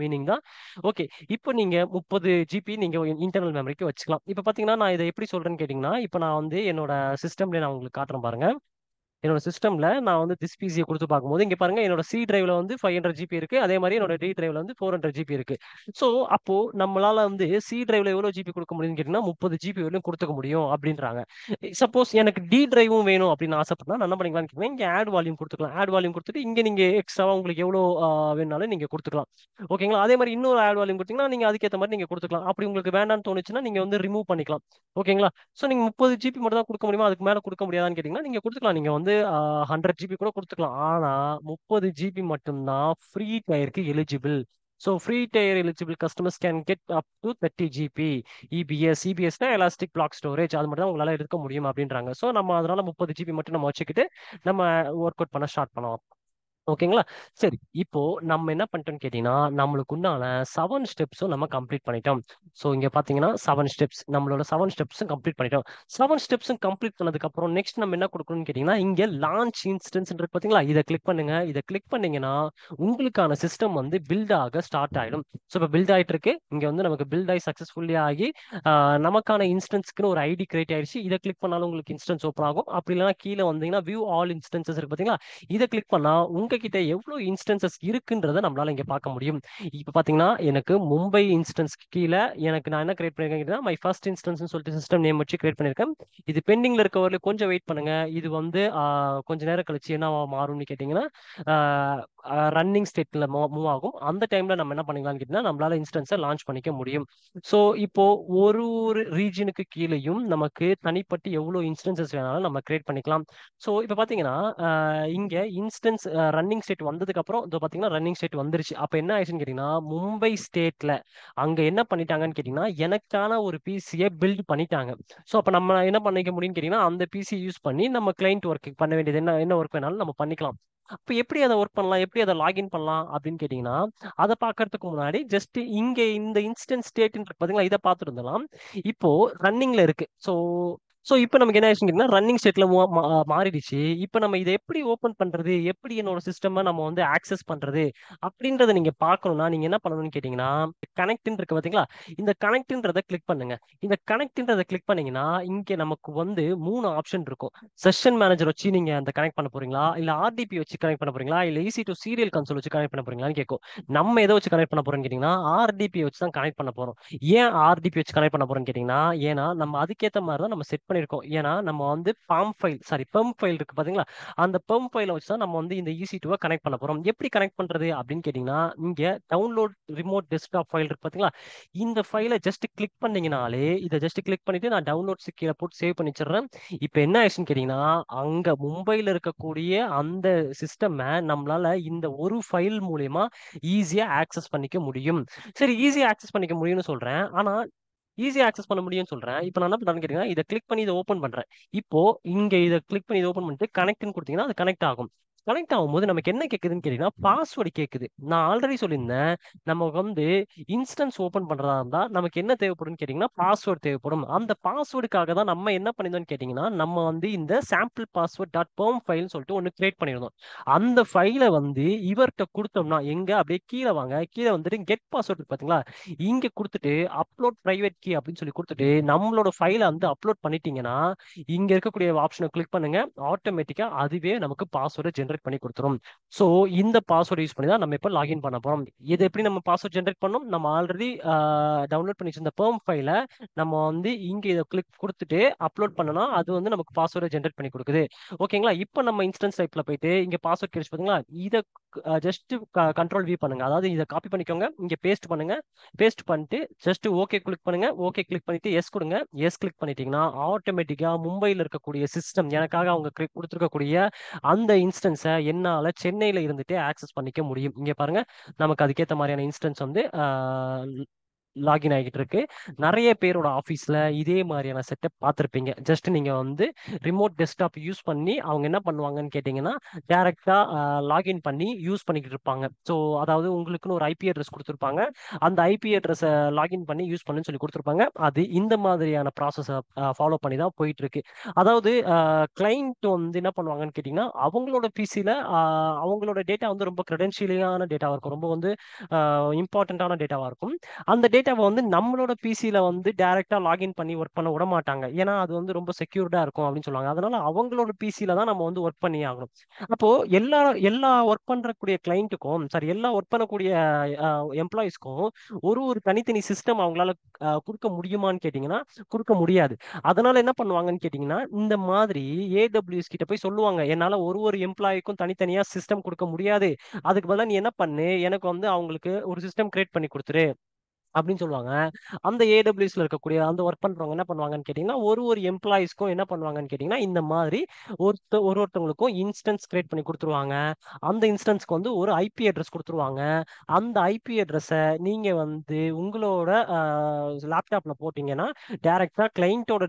S1: மீனிங் தான். ஓகே, இப்போ நீங்க 30 GB நீங்க இன்டர்னல் மெமரிக்கு வச்சுக்கலாம். இப்போ பாத்தீங்கன்னா நான் இதை எப்படி சொல்றேன்னு கேட்டீங்கன்னா, இப்போ நான் வந்து என்னோட சிஸ்டம்ல நான் உங்களுக்கு காட்டுறேன் பாருங்க. என்னோட சிஸ்டம்ல நான் வந்து திஸ் பிசியை கொடுத்து பார்க்கும்போது இங்க பாருங்க, என்னோட சி டிரைவ்ல வந்து 500 GB இருக்கு, அதே மாதிரி என்னோட டி டிரைவ்ல வந்து 400 GB இருக்கு. ஸோ அப்போ நம்மளால வந்து சி டிரைவ்ல எவ்வளவு ஜிபி கொடுக்க முடியும்னு கேட்டீங்கன்னா 30 GB வரையும் கொடுத்துக்க முடியும் அப்படின்றாங்க. சப்போஸ் எனக்கு டி டிரைவும் வேணும் அப்படின்னு ஆசைப்பட்டா நான் என்ன பண்ணிக்கலாம்னு கேட்டீங்கன்னா, இங்க ஆட் வால்யூம் கொடுத்துக்கலாம். ஆட் வால்யூம் கொடுத்துட்டு இங்க நீங்க எக்ஸ்ட்ராவா உங்களுக்கு எவ்வளவு வேணாலும் நீங்க கொடுத்துக்கலாம். ஓகேங்களா? அதே மாதிரி இன்னொரு ஆட் வால்யூம் கொடுத்தீங்கன்னா நீங்க அதுக்கேற்ற மாதிரி நீங்க கொடுத்துக்கலாம். அப்படி உங்களுக்கு வேண்டாம்னு தோணுச்சுன்னா நீங்க வந்து ரிமூவ் பண்ணிக்கலாம். ஓகேங்களா? ஸோ நீங்க 30 GB மட்டும் தான் கொடுக்க முடியுமா, அதுக்கு மேல கொடுக்க முடியாதான்னு கேட்டீங்கன்னா நீங்க கொடுத்துக்கலாம். நீங்க வந்து 100 GB கூட கொடுத்துக்கலாம். ஆனா 30 GB மட்டும்தான் ஃப்ரீ டயருக்கு eligible. So free tier eligible customers can get up to 30 GB இபிஎஸ்னா எலாஸ்டிக் பிளாக் ஸ்டோரேஜ். அது மட்டும் தான் உங்களால எடுக்க முடியும் அப்படின்றாங்க. ஸோ நம்ம அதனால 30 GB மட்டும் நம்ம வச்சுக்கிட்டு நம்ம ஒர்க் அவுட் பண்ண ஸ்டார்ட் பண்ணலாம். ஓகேங்களா? சரி, இப்போ நம்ம என்ன பண்ணிட்டோம்னு கேட்டீங்கன்னா நம்மளுக்கு உண்டான 7 ஸ்டெப்ஸும் நம்ம கம்ப்ளீட் பண்ணிட்டோம். ஸோ இங்க பாத்தீங்கன்னா 7 ஸ்டெப்ஸ், நம்மளோட 7 ஸ்டெப்ஸும் கம்ப்ளீட் பண்ணிட்டோம். 7 ஸ்டெப்ஸும் கம்ப்ளீட் பண்ணதுக்கு அப்புறம் நெக்ஸ்ட் நம்ம என்ன கொடுக்கணும்னு கேட்டீங்கன்னா இங்க லான்ச் இன்ஸ்டன்ஸ் இருக்கு பாத்தீங்களா, இதை கிளிக் பண்ணுங்க. இதை கிளிக் பண்ணீங்கன்னா உங்களுக்கான சிஸ்டம் வந்து பில்ட் ஆக ஸ்டார்ட் ஆயிடும். ஸோ இப்போ பில்ட் ஆயிட்டு இருக்கு. இங்க வந்து நமக்கு பில்ட் ஆகி சக்சஸ்ஃபுல்லி ஆகி நமக்கான இன்ஸ்டன்ஸ்க்கு ஒரு ஐடி கிரியேட் ஆயிடுச்சு. இதை கிளிக் பண்ணாலும் உங்களுக்கு இன்ஸ்டன்ஸ் ஓப்பன் ஆகும். அப்படி இல்லைன்னா கீழே வந்தீங்கன்னா வியூ ஆல் இன்ஸ்டன்சஸ் இருக்கு பாத்தீங்களா, இதை கிளிக் பண்ணா உங்ககிட்ட எவ்வளவு இன்ஸ்டன்சஸ் இருக்குன்றத நம்மளால இங்க பார்க்க முடியும். இப்ப பாத்தீங்கன்னா எனக்கு மும்பை இன்ஸ்டன்ஸ் கீழே எனக்கு நான் என்ன கிரியேட் பண்ணிருக்கேன், மை ஃபர்ஸ்ட் இன்ஸ்டன்ஸ் சொல்லிட்டு சிஸ்டம் நேம் வச்சு கிரியேட் பண்ணிருக்கேன். இது பெண்டிங்ல இருக்க வரல கொஞ்சம் வெயிட் பண்ணுங்க. இது வந்து கொஞ்ச நேரம் கழிச்சு என்ன மாறும்னு கேட்டீங்கன்னா ரன்னிங் ஸ்டேட்ல மூவ் ஆகும். அந்த டைம்ல நம்ம என்ன பண்ணிக்கலாம்னு கேட்டீங்கன்னா நம்மளால இன்ஸ்டன்ஸை லான்ச் பண்ணிக்க முடியும். ஸோ இப்போ ஒரு ஒரு ரீஜனுக்கு கீழேயும் நமக்கு தனிப்பட்டு எவ்வளவு இன்ஸ்டன்சஸ் வேணாலும் நம்ம கிரியேட் பண்ணிக்கலாம். ஸோ இப்போ பார்த்தீங்கன்னா இங்க இன்ஸ்டன்ஸ் ரன்னிங் ஸ்டேட் வந்ததுக்கு அப்புறம் இதோ பார்த்தீங்கன்னா ரன்னிங் ஸ்டேட் வந்துருச்சு. அப்போ என்ன ஆயிடுச்சுன்னு கேட்டீங்கன்னா மும்பை ஸ்டேட்ல அங்க என்ன பண்ணிட்டாங்கன்னு கேட்டீங்கன்னா எனக்கான ஒரு பிசியை பில்ட் பண்ணிட்டாங்க. ஸோ அப்போ நம்ம என்ன பண்ணிக்க முடியும்னு கேட்டீங்கன்னா அந்த பிசி யூஸ் பண்ணி நம்ம கிளைண்ட் ஒர்க் பண்ண வேண்டியது என்ன என்ன ஒர்க் வேணாலும் நம்ம பண்ணிக்கலாம். அப்போ எப்படி அதை ஒர்க் பண்ணலாம், எப்படி அதை லாகின் பண்ணலாம் அப்படின்னு கேட்டீங்கன்னா அதை பார்க்கறதுக்கு முன்னாடி ஜஸ்ட் இங்க இந்த இன்ஸ்டன்ஸ் ஸ்டேட் பார்த்தீங்களா, இதை பார்த்துட்டு இருந்தலாம். இப்போ ரன்னிங்ல இருக்கு. ஸோ இப்போ நமக்கு என்ன ஆச்சுன்னா ரன்னிங் ஸ்டேட்ல மாறிடுச்சு. இப்போ நம்ம இதை எப்படி ஓப்பன் பண்றது, எப்படி என்னோட சிஸ்டம் நம்ம வந்து ஆக்சஸ் பண்றது அப்படின்றத நீங்க பார்க்கணும்னா நீங்க என்ன பண்ணணும்னு கேட்டீங்கன்னா கனெக்ட்னு இருக்கு பாத்தீங்களா, இந்த கனெக்ட்ன்றத கிளிக் பண்ணுங்க. இந்த கனெக்ட்ன்றத கிளிக் பண்ணீங்கன்னா இங்க நமக்கு வந்து 3 ஆப்ஷன் இருக்கும். செஷன் மேனேஜர் வச்சு நீங்க அந்த கனெக்ட் பண்ண போறீங்களா, இல்ல ஆர்டிபி வச்சு கனெக்ட் பண்ண போறீங்களா, இல்ல EC2 சீரியல் கன்சோல் வச்சு கனெக்ட் பண்ண போறீங்களான்னு கேட்கும். நம்ம எதை வச்சு கனெக்ட் பண்ண போறோம்னு கேட்டீங்கன்னா ஆர்டிபி வச்சு தான் கனெக்ட் பண்ண போறோம். ஏன் ஆர்டிபி வச்சு கனெக்ட் பண்ண போறோம்னு கேட்டீங்கன்னா ஏன்னா நம்ம அதுக்கேற்ற மாதிரி தான் நம்ம செட் பண்ணிருக்கோம். ஏன்னா நம்ம வந்து பெர்ம் ஃபைல் இருக்கு பாத்தீங்களா, அந்த பெர்ம் ஃபைலை வச்சு தான் நம்ம வந்து இந்த EC2 கனெக்ட் பண்ண போறோம். எப்படி கனெக்ட் பண்றது அப்படின்னு கேட்டீங்கன்னா இங்க டவுன்லோட் ரிமோட் டெஸ்க்டாப் ஃபைல் இருக்கு பாத்தீங்களா, இந்த ஃபைலை ஜஸ்ட் கிளிக் பண்ணீங்கனாலே இதை ஜஸ்ட் கிளிக் பண்ணிட்டு நான் டவுன்லோட்ஸ் கீழே போட்டு சேவ் பண்ணி வச்சிடுறேன். இப்போ என்ன ஆயிடுச்சுன்னு கேட்டீங்கன்னா அங்க மும்பைல இருக்கக்கூடிய அந்த சிஸ்டம் நம்மளால இந்த ஒரு ஃபைல் மூலியமா ஈஸியா ஆக்சஸ் பண்ணிக்க முடியும். சரி, ஈஸியா ஆக்சஸ் பண்ணிக்க முடியும்னு சொல்றேன். ஆனா ஈஸியா ஆக்சஸ் பண்ண முடியும்னு சொல்றேன். இப்போ நான் என்ன பண்றேன்னு கேட்டீங்கன்னா இதை கிளிக் பண்ணி இதை ஓப்பன் பண்றேன். இப்போ இங்க இதை கிளிக் பண்ணி இதை ஓப்பன் பண்ணிட்டு கனெக்ட்னு கொடுத்தீங்கன்னா அது கனெக்ட் ஆகும். கனெக்ட் ஆகும்போது நமக்கு என்ன கேக்குதுன்னு கேட்டீங்கன்னா பாஸ்வேர்டு கேக்குது. நான் ஆல்ரெடி சொல்லியிருந்தேன், நம்ம வந்து இன்ஸ்டன்ஸ் ஓபன் பண்றதா இருந்தா நமக்கு என்ன தேவைப்படும்னு கேட்டீங்கன்னா பாஸ்வேர்டு தேவைப்படும். அந்த பாஸ்வேர்டுக்காக தான் நம்ம என்ன பண்ணிருந்தோம்னு கேட்டீங்கன்னா, நம்ம வந்து இந்த சாம்பிள் பாஸ்வேர்ட் டாட் பெர்ம் ஃபைல்னு சொல்லிட்டு ஒன்னு கிரியேட் பண்ணிருந்தோம். அந்த ஃபைலை வந்து இவர்கிட்ட கொடுத்தோம்னா, எங்க அப்படியே கீழே வாங்க, கீழே வந்துட்டு கெட் பாஸ்வேர்ட் பாத்தீங்களா, இங்க கொடுத்துட்டு அப்லோட் பிரைவேட் கீ அப்படின்னு சொல்லி கொடுத்துட்டு நம்மளோட ஃபைலை வந்து அப்லோட் பண்ணிட்டீங்கன்னா, இங்க இருக்கக்கூடிய ஆப்ஷனை கிளிக் பண்ணுங்க, ஆட்டோமேட்டிக்கா அதுவே நமக்கு பாஸ்வேர்டை ஜென்ரேட் பண்ணி கொடுத்துரும். ஸோ இந்த பாஸ்வேர்டு யூஸ் பண்ணி தான் நம்ம இப்போ லாகின் பண்ண போறோம். இது எப்படி நம்ம பாஸ்வேர்ட் ஜென்ரேட் பண்ணோம், நம்ம ஆல்ரெடி டவுன்லோட் பண்ணி வச்சிருந்த பெர்ம் ஃபைலை நம்ம வந்து இங்க இதை கிளிக் கொடுத்துட்டு அப்லோட் பண்ணனா அது வந்து நமக்கு பாஸ்வேர்டை ஜென்ரேட் பண்ணி கொடுக்குது. ஓகேங்களா? இப்போ நம்ம இன்ஸ்டன்ஸ் டைப்ல போயிட்டு இங்க பாஸ்வேர்ட் கிடைச்சு பாத்தீங்களா, இதை ஜஸ்ட் கண்ட்ரோல் வி பண்ணுங்க. அதாவது இதை காப்பி பண்ணிக்கோங்க, இங்க பேஸ்ட் பண்ணுங்க. பேஸ்ட் பண்ணிட்டு ஜஸ்ட் ஓகே கிளிக் பண்ணுங்க. ஓகே கிளிக் பண்ணிட்டு எஸ் கொடுங்க. எஸ் கிளிக் பண்ணிட்டீங்கன்னா ஆட்டோமேட்டிக்கா மும்பையில் இருக்கக்கூடிய சிஸ்டம் எனக்காக அவங்க கொடுத்துருக்கக்கூடிய அந்த இன்ஸ்டன்ஸை என்னால சென்னையில இருந்துட்டு ஆக்சஸ் பண்ணிக்க முடியும். இங்க பாருங்க, நமக்கு அதுக்கேற்ற மாதிரியான இன்ஸ்டன்ஸ் வந்து லாகின் ஆகிட்டு இருக்கு. நிறைய பேரோட ஆஃபீஸ்ல இதே மாதிரியான செட்டப் பார்த்துருப்பீங்க. ஜஸ்ட் நீங்க வந்து ரிமோட் டெஸ்க்டாப் யூஸ் பண்ணி அவங்க என்ன பண்ணுவாங்கன்னு கேட்டிங்கன்னா, டைரக்டா லாகின் பண்ணி யூஸ் பண்ணிக்கிட்டு இருப்பாங்க. ஸோ அதாவது உங்களுக்குன்னு ஒரு ஐபி அட்ரஸ் கொடுத்துருப்பாங்க. அந்த ஐபி அட்ரஸை லாகின் பண்ணி யூஸ் பண்ணுன்னு சொல்லி கொடுத்துருப்பாங்க. அது இந்த மாதிரியான ப்ராசஸை ஃபாலோ பண்ணி தான் போயிட்டு இருக்கு. அதாவது கிளைண்ட் வந்து என்ன பண்ணுவாங்கன்னு கேட்டிங்கன்னா, அவங்களோட பிசியில் அவங்களோட டேட்டா வந்து ரொம்ப கிரெடென்ஷியலான டேட்டாவாக இருக்கும், ரொம்ப வந்து இம்பார்ட்டண்ட்டான டேட்டாவாக இருக்கும். அந்த டேட்டாவை வந்து நம்மளோட பிசியில் வந்து டைரெக்டாக லாகின் பண்ணி ஒர்க் பண்ண விட மாட்டாங்க. ஏன்னா அது வந்து ரொம்ப செக்யூர்டாக இருக்கும் அப்படின்னு சொல்லுவாங்க. அதனால அவங்களோட பிசியில் தான் நம்ம வந்து ஒர்க் பண்ணி ஆகணும். அப்போ எல்லா எல்லா ஒர்க் பண்ணுறக்கூடிய கிளைண்ட்டுக்கும், சாரி, எல்லா ஒர்க் பண்ணக்கூடிய எம்ப்ளாயிஸ்க்கும் ஒரு ஒரு தனித்தனி சிஸ்டம் அவங்களால கொடுக்க முடியுமான்னு கேட்டிங்கன்னா கொடுக்க முடியாது. அதனால என்ன பண்ணுவாங்கன்னு கேட்டிங்கன்னா, இந்த மாதிரி ஏடபிள்யூஎஸ் கிட்ட போய் சொல்லுவாங்க, என்னால் ஒரு ஒரு எம்ப்ளாய்க்கும் தனித்தனியாக சிஸ்டம் கொடுக்க முடியாது, அதுக்கு பதிலாக நீ என்ன பண்ணு, எனக்கு வந்து அவங்களுக்கு ஒரு சிஸ்டம் கிரியேட் பண்ணி கொடுத்துரு அப்படின்னு சொல்லுவாங்க. அந்த ஏடபிள்யூஎஸ்ல இருக்கக்கூடிய அந்த ஒர்க் பண்றவங்க என்ன பண்ணுவாங்கன்னு கேட்டீங்கன்னா, ஒரு ஒரு எம்ப்ளாயிஸ்க்கும் என்ன பண்ணுவாங்கன்னு கேட்டீங்கன்னா, இந்த மாதிரி ஒருத்தவங்களுக்கும் இன்ஸ்டன்ஸ் கிரியேட் பண்ணி கொடுத்துருவாங்க. அந்த இன்ஸ்டன்ஸ்க்கு வந்து ஒரு ஐபி அட்ரஸ் கொடுத்துருவாங்க. அந்த ஐபி அட்ரஸை நீங்க வந்து உங்களோட லேப்டாப்ல போட்டீங்கன்னா டைரக்டா கிளையண்டோட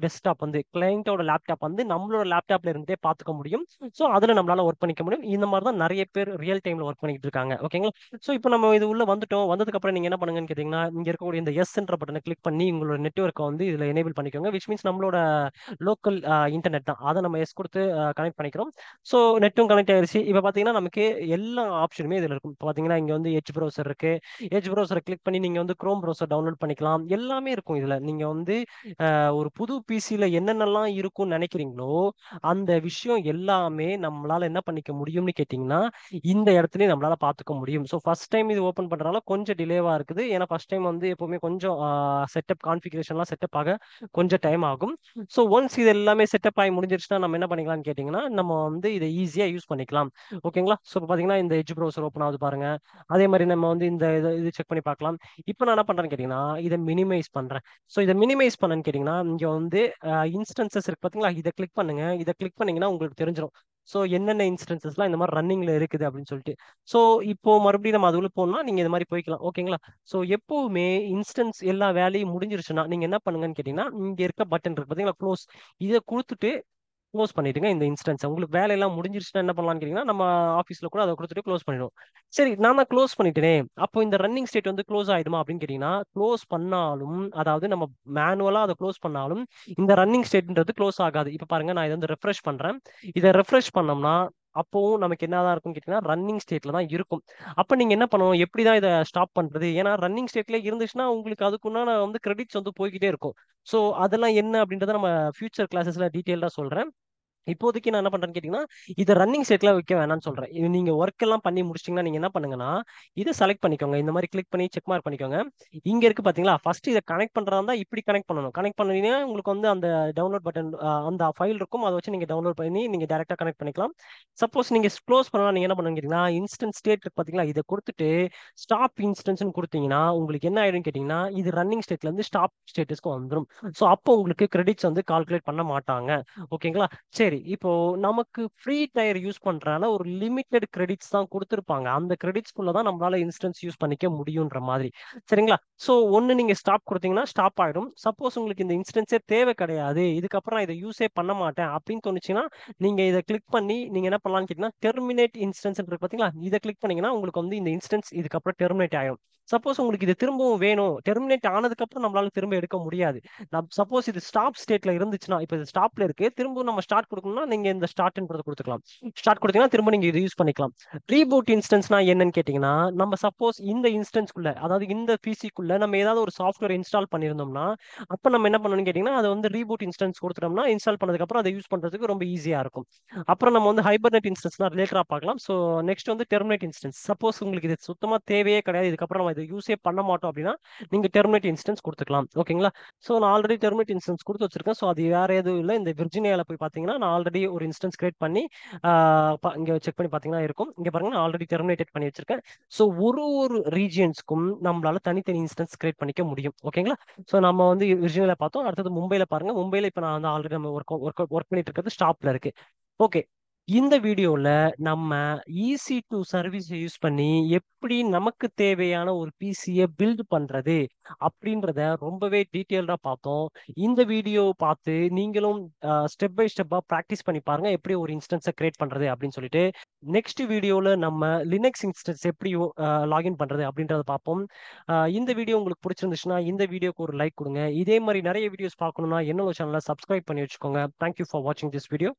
S1: லேப்டாப் வந்து நம்மளோட லேப்டாப்ல இருந்தே பார்த்துக்க முடியும். ஸோ அதுல நம்மளால ஒர்க் பண்ணிக்க முடியும். இந்த மாதிரி தான் நிறைய பேர் ரியல் டைம்ல ஒர்க் பண்ணிட்டு இருக்காங்க. ஓகேங்களா? ஸோ இப்போ நம்ம இது உள்ள வந்துட்டோம். வந்ததுக்கு அப்புறம் நீங்க என்ன பண்ணுங்கன்னு கேட்டீங்கன்னா, இங்க இருக்கக்கூடிய இந்த எஸ் என்ற பட்டனை கிளிக் பண்ணி உங்களோட நெட்வொர்க்கை வந்து இதுல எனேபிள் பண்ணிக்கோங்க. விச் மீன்ஸ் நம்மளோட லோக்கல் இன்டர்நெட் தான், அதை நம்ம எஸ் கொடுத்து கனெக்ட் பண்ணிக்கிறோம். ஸோ நெட்டும் கனெக்ட் ஆயிருச்சு. இப்போ பாத்தீங்கன்னா நமக்கு எல்லா ஆப்ஷனுமே இதுல இருக்கும். இப்போ பாத்தீங்கன்னா இங்க வந்து எட்ஜ் ப்ரௌசர் இருக்கு. எட்ஜ் ப்ரௌசரை கிளிக் பண்ணி நீங்க வந்து குரோம் ப்ரௌசர் டவுன்லோட் பண்ணிக்கலாம். எல்லாமே இருக்கும் இதுல. நீங்க வந்து ஒரு புது பிசில என்னென்னலாம் இருக்கும்னு நினைக்கிறீங்களோ அந்த விஷயம் எல்லாமே நம்மளால என்ன பண்ணிக்க முடியும்னு கேட்டீங்கன்னா, இந்த இடத்துலயே நம்மளால பார்த்துக்க முடியும். ஸோ ஃபர்ஸ்ட் டைம் இது ஓப்பன் பண்றதுனால கொஞ்சம் டிலேவா இருக்குது. ஏன்னா ஃபர்ஸ்ட் டைம் வந்து எப்பவுமே கொஞ்சம் செட்டப் கான்ஃபிகரேஷன்லாம் செட்டப் ஆக கொஞ்சம் டைம் ஆகும். ஸோ ஒன்ஸ் இது எல்லாமே செட்டப் ஆகி முடிஞ்சிருச்சுன்னா நம்ம என்ன பண்ணிக்கலாம்னு கேட்டிங்கன்னா, நம்ம வந்து இதை ஈஸியாக யூஸ் பண்ணிக்கலாம். ஓகேங்களா? ஸோ இப்போ பார்த்தீங்கன்னா இந்த எட்ஜ் ப்ரௌசர் ஓப்பன் ஆகுது பாருங்க. அதே மாதிரி நம்ம வந்து இந்த இது செக் பண்ணி பார்க்கலாம். இப்போ நான் என்ன பண்றேன்னு கேட்டிங்கன்னா, இதை மினிமைஸ் பண்றேன். ஸோ இதை மினிமைஸ் பண்ணேன்னு கேட்டிங்கன்னா, இங்கே வந்து இன்ஸ்டன்சஸ் இருக்கு பார்த்தீங்களா, இதை கிளிக் பண்ணுங்க. இதை கிளிக் பண்ணீங்கன்னா உங்களுக்கு தெரிஞ்சிடும். ஸோ என்னென்ன இன்ஸ்டன்சஸ்லாம் இந்த மாதிரி ரன்னிங்ல இருக்குது அப்படின்னு சொல்லிட்டு. ஸோ இப்போ மறுபடியும் நம்ம அதுக்குள்ள போகணும்னா நீங்க இது மாதிரி போய்க்கலாம். ஓகேங்களா? ஸோ எப்பவுமே இன்ஸ்டன்ஸ் எல்லா வேலையும் முடிஞ்சிருச்சுன்னா நீங்க என்ன பண்ணுங்கன்னு கேட்டீங்கன்னா, இங்க இருக்க பட்டன் இருக்கு பாத்தீங்களா, க்ளோஸ், இதை கொடுத்துட்டு க்ளோஸ் பண்ணிடுங்க இந்த இன்ஸ்டன்ஸ். உங்களுக்கு வேலையெல்லாம் முடிஞ்சிருச்சுன்னா என்ன பண்ணலாம்னு கேட்டீங்கன்னா, நம்ம ஆஃபீஸ்ல கூட அதை கொடுத்துட்டு க்ளோஸ் பண்ணிடுவோம். சரி, நான் தான் க்ளோஸ் பண்ணிட்டேனே, அப்போ இந்த ரன்னிங் ஸ்டேட் வந்து க்ளோஸ் ஆயிடுமா அப்படின்னு கேட்டீங்கன்னா, க்ளோஸ் பண்ணாலும், அதாவது நம்ம மேனுவலா அதை க்ளோஸ் பண்ணாலும் இந்த ரன்னிங் ஸ்டேட்ன்றது க்ளோஸ் ஆகாது. இப்போ பாருங்க, நான் இதை வந்து ரெஃப்ரெஷ் பண்றேன். இதை ரெஃப்ரெஷ் பண்ணோம்னா அப்பவும் நமக்கு என்னதான் இருக்கும்னு கேட்டீங்கன்னா ரன்னிங் ஸ்டேட்ல தான் இருக்கும். அப்ப நீங்க என்ன பண்ணணும், எப்படிதான் இதை ஸ்டாப் பண்றது? ஏன்னா ரன்னிங் ஸ்டேட்ல இருந்துச்சுன்னா உங்களுக்கு அதுக்குண்டான வந்து கிரெடிட்ஸ் வந்து போய்கிட்டே இருக்கும். ஸோ அதெல்லாம் என்ன அப்படின்றத நம்ம ஃபியூச்சர் கிளாஸஸ்ல டீட்டெயில்டா சொல்றேன். இப்போதைக்கு நான் என்ன பண்றேன்னு கேட்டீங்கன்னா, இதை ரன்னிங் ஸ்டேட்ல வைக்க வேணாம்னு சொல்றேன். இது நீங்க ஒர்க் எல்லாம் பண்ணி முடிச்சிட்டீங்கன்னா நீங்க என்ன பண்ணுங்கன்னா, இதை செலக்ட் பண்ணிக்கோங்க. இந்த மாதிரி கிளிக் பண்ணி செக் மார்க் பண்ணிக்கோங்க. இங்க இருக்கு பாத்தீங்களா, ஃபர்ஸ்ட் இதை கனெக்ட் பண்றதா இருந்தா இப்படி கனெக்ட் பண்ணணும். கனெக்ட் பண்ணீங்கன்னா உங்களுக்கு வந்து அந்த டவுன்லோட் பட்டன், அந்த ஃபைல் இருக்கும், அதை வச்சு நீங்க டவுன்லோட் பண்ணி நீங்க டைரக்டா கனெக்ட் பண்ணிக்கலாம். சப்போஸ் நீங்க க்ளோஸ் பண்ணலாம், நீங்க என்ன பண்ணுவீங்க கேட்டீங்கன்னா, இன்ஸ்டன்ட் ஸ்டேட் இருக்கு பாத்தீங்களா, இதை கொடுத்துட்டு ஸ்டாப் இன்ஸ்டன்ஸ் கொடுத்தீங்கன்னா உங்களுக்கு என்ன ஆயிடும் கேட்டீங்கன்னா, இது ரன்னிங் ஸ்டேட்ல இருந்து ஸ்டாப் ஸ்டேட்டஸ்க்கு வந்துடும். ஸோ அப்போ உங்களுக்கு கிரெடிட்ஸ் வந்து கால்குலேட் பண்ண மாட்டாங்க. ஓகேங்களா? சரி, சரி, இப்போ நமக்கு ஃப்ரீ டயர் யூஸ் பண்றனால ஒரு லிமிட்டெட் கிரெடிட்ஸ் தான் குடுத்திருப்பாங்க. அந்த கிரெடிட்ஸ்க்குள்ள தான் நம்மளால இன்ஸ்டன்ஸ் யூஸ் பண்ணிக்க முடியுன்ற மாதிரி. சரிங்களா? ஸோ ஒண்ணு நீங்க ஸ்டாப் குடுத்தீங்கன்னா ஸ்டாப் ஆயிடும். சப்போஸ் உங்களுக்கு இந்த இன்ஸ்டன்ஸே தேவை கிடையாது. இதுக்கப்புறம் நான் இத யூஸே பண்ண மாட்டேன் அப்படின்னு தோணுச்சுன்னா, நீங்க இத கிளிக் பண்ணி நீங்க என்ன பண்ணலாம்னு கேட்டீங்கன்னா, டெர்மினேட் இன்ஸ்டன்ஸ் இருக்கு பார்த்தீங்களா? இத கிளிக் பண்ணீங்கன்னா, உங்களுக்கு வந்து இந்த இன்ஸ்டன்ஸ் இதுக்கப்புறம் டெர்மினேட் ஆயிடும். சப்போஸ் உங்களுக்கு இது திரும்பவும் வேணும். டெர்மினேட் ஆனதுக்கப்புறம் நம்மளால திரும்ப எடுக்க முடியாது. சப்போஸ் இது ஸ்டாப் ஸ்டேட்ல இருந்துச்சுன்னா, இப்ப இது ஸ்டாப்ல இருக்கு. திரும்பவும் நம்ம ஸ்டார்ட் குடுக்கணும்னா, நீங்க இந்த ஸ்டார்ட்ன்றத குடுத்துக்கலாம். ஸ்டார்ட் குடுத்தீங்கன்னா, திரும்ப நீங்க இத யூஸ் பண்ணிக்கலாம். ரீபூட் இன்ஸ்டன்ஸ்னா என்னன்னு கேட்டீங்கன்னா, நம்ம சப்போஸ் இந்த இன்ஸ்டன்ஸ்க்குள்ள, அதாவது இந்த பிசிக்குள்ள நம்ம ஏதாவது ஒரு சாஃப்ட்வேர் இன்ஸ்டால் பண்ணியிருந்தோம்னா, அப்ப நம்ம என்ன பண்ணணும்னு கேட்டீங்கன்னா, அத வந்து ரீபூட் இன்ஸ்டன்ஸ் குடுத்துட்டோம்னா, இன்ஸ்டால் பண்ணதுக்கு அப்புறம் அத யூஸ் பண்றதுக்கு ரொம்ப ஈஸியா இருக்கும். அப்புறம் நம்ம வந்து ஹைபர்நெட் இன்ஸ்டன்ஸ்லாம் ரிலேட்டடா பார்க்கலாம். ஸோ நெக்ஸ்ட் வந்து டெர்மினேட் இன்ஸ்டன்ஸ். சப்போஸ் உங்களுக்கு இது சுத்தமா தேவையே கிடையாது. இதுக்கப்புறம் நம்ம இத யூஸே பண்ண மாட்டோம் அப்படின்னா, நீங்க டெர்மினேட் இன்ஸ்டன்ஸ் குடுத்துக்கலாம். ஓகேங்களா? ஸோ நான் ஆல்ரெடி டெர்மினேட் இன்ஸ்டன்ஸ் குடுத்து வச்சிருக்கேன். ஸோ அது வேற எதுவும் இல்ல. இந்த விர்ஜினியால போய் பார்த்தீங்கன்னா, நான் ஆல்ரெடி ஒரு இன்ஸ்டன்ஸ் கிரியேட் பண்ணி ஆ இங்க செக் பண்ணி பார்த்தீங்கன்னா இருக்கும். இங்க பாருங்க நான் ஆல்ரெடி டெர்மினேட்டட் பண்ணி வச்சிருக்கேன். ஸோ ஒரு ரீஜியன்ஸ்க்கும் நம்மளால தனித்தனி இன்ஸ்டன்ஸ் கிரியேட் பண்ணிக்க முடியும். ஓகேங்களா? ஸோ நம்ம வந்து விர்ஜினியால பார்த்தோம். அடுத்தது மும்பைல பாருங்க. மும்பைல இப்ப நான் வந்து ஆல்ரெடி நம்ம ஒர்க் பண்ணிட்டு இருக்கிறது ஸ்டாப்ல இருக்கு. ஓகே. இந்த வீடியோல நம்ம EC2 சர்வீஸ் யூஸ் பண்ணி எப்படி நமக்கு தேவையான ஒரு பிசியை பில்ட் பண்றது அப்படின்றத ரொம்பவே டீட்டெயில்டா பார்த்தோம். இந்த வீடியோ பார்த்து நீங்களும் ஸ்டெப் பை ஸ்டெப்பா ப்ராக்டிஸ் பண்ணி பாருங்க எப்படி ஒரு இன்ஸ்டன்ஸை கிரியேட் பண்றது அப்படின்னு சொல்லிட்டு. நெக்ஸ்ட் வீடியோல நம்ம லினக்ஸ் இன்ஸ்டன்ஸ் எப்படி லாகின் பண்றது அப்படின்றத பார்ப்போம். இந்த வீடியோ உங்களுக்கு பிடிச்சிருந்துச்சுன்னா இந்த வீடியோக்கு ஒரு லைக் கொடுங்க. இதே மாதிரி நிறைய வீடியோஸ் பார்க்கணும்னா என்னோட சேனலை சப்ஸ்கிரைப் பண்ணி வச்சுக்கோங்க. தேங்க்யூ ஃபார் வாட்சிங் திஸ் வீடியோ.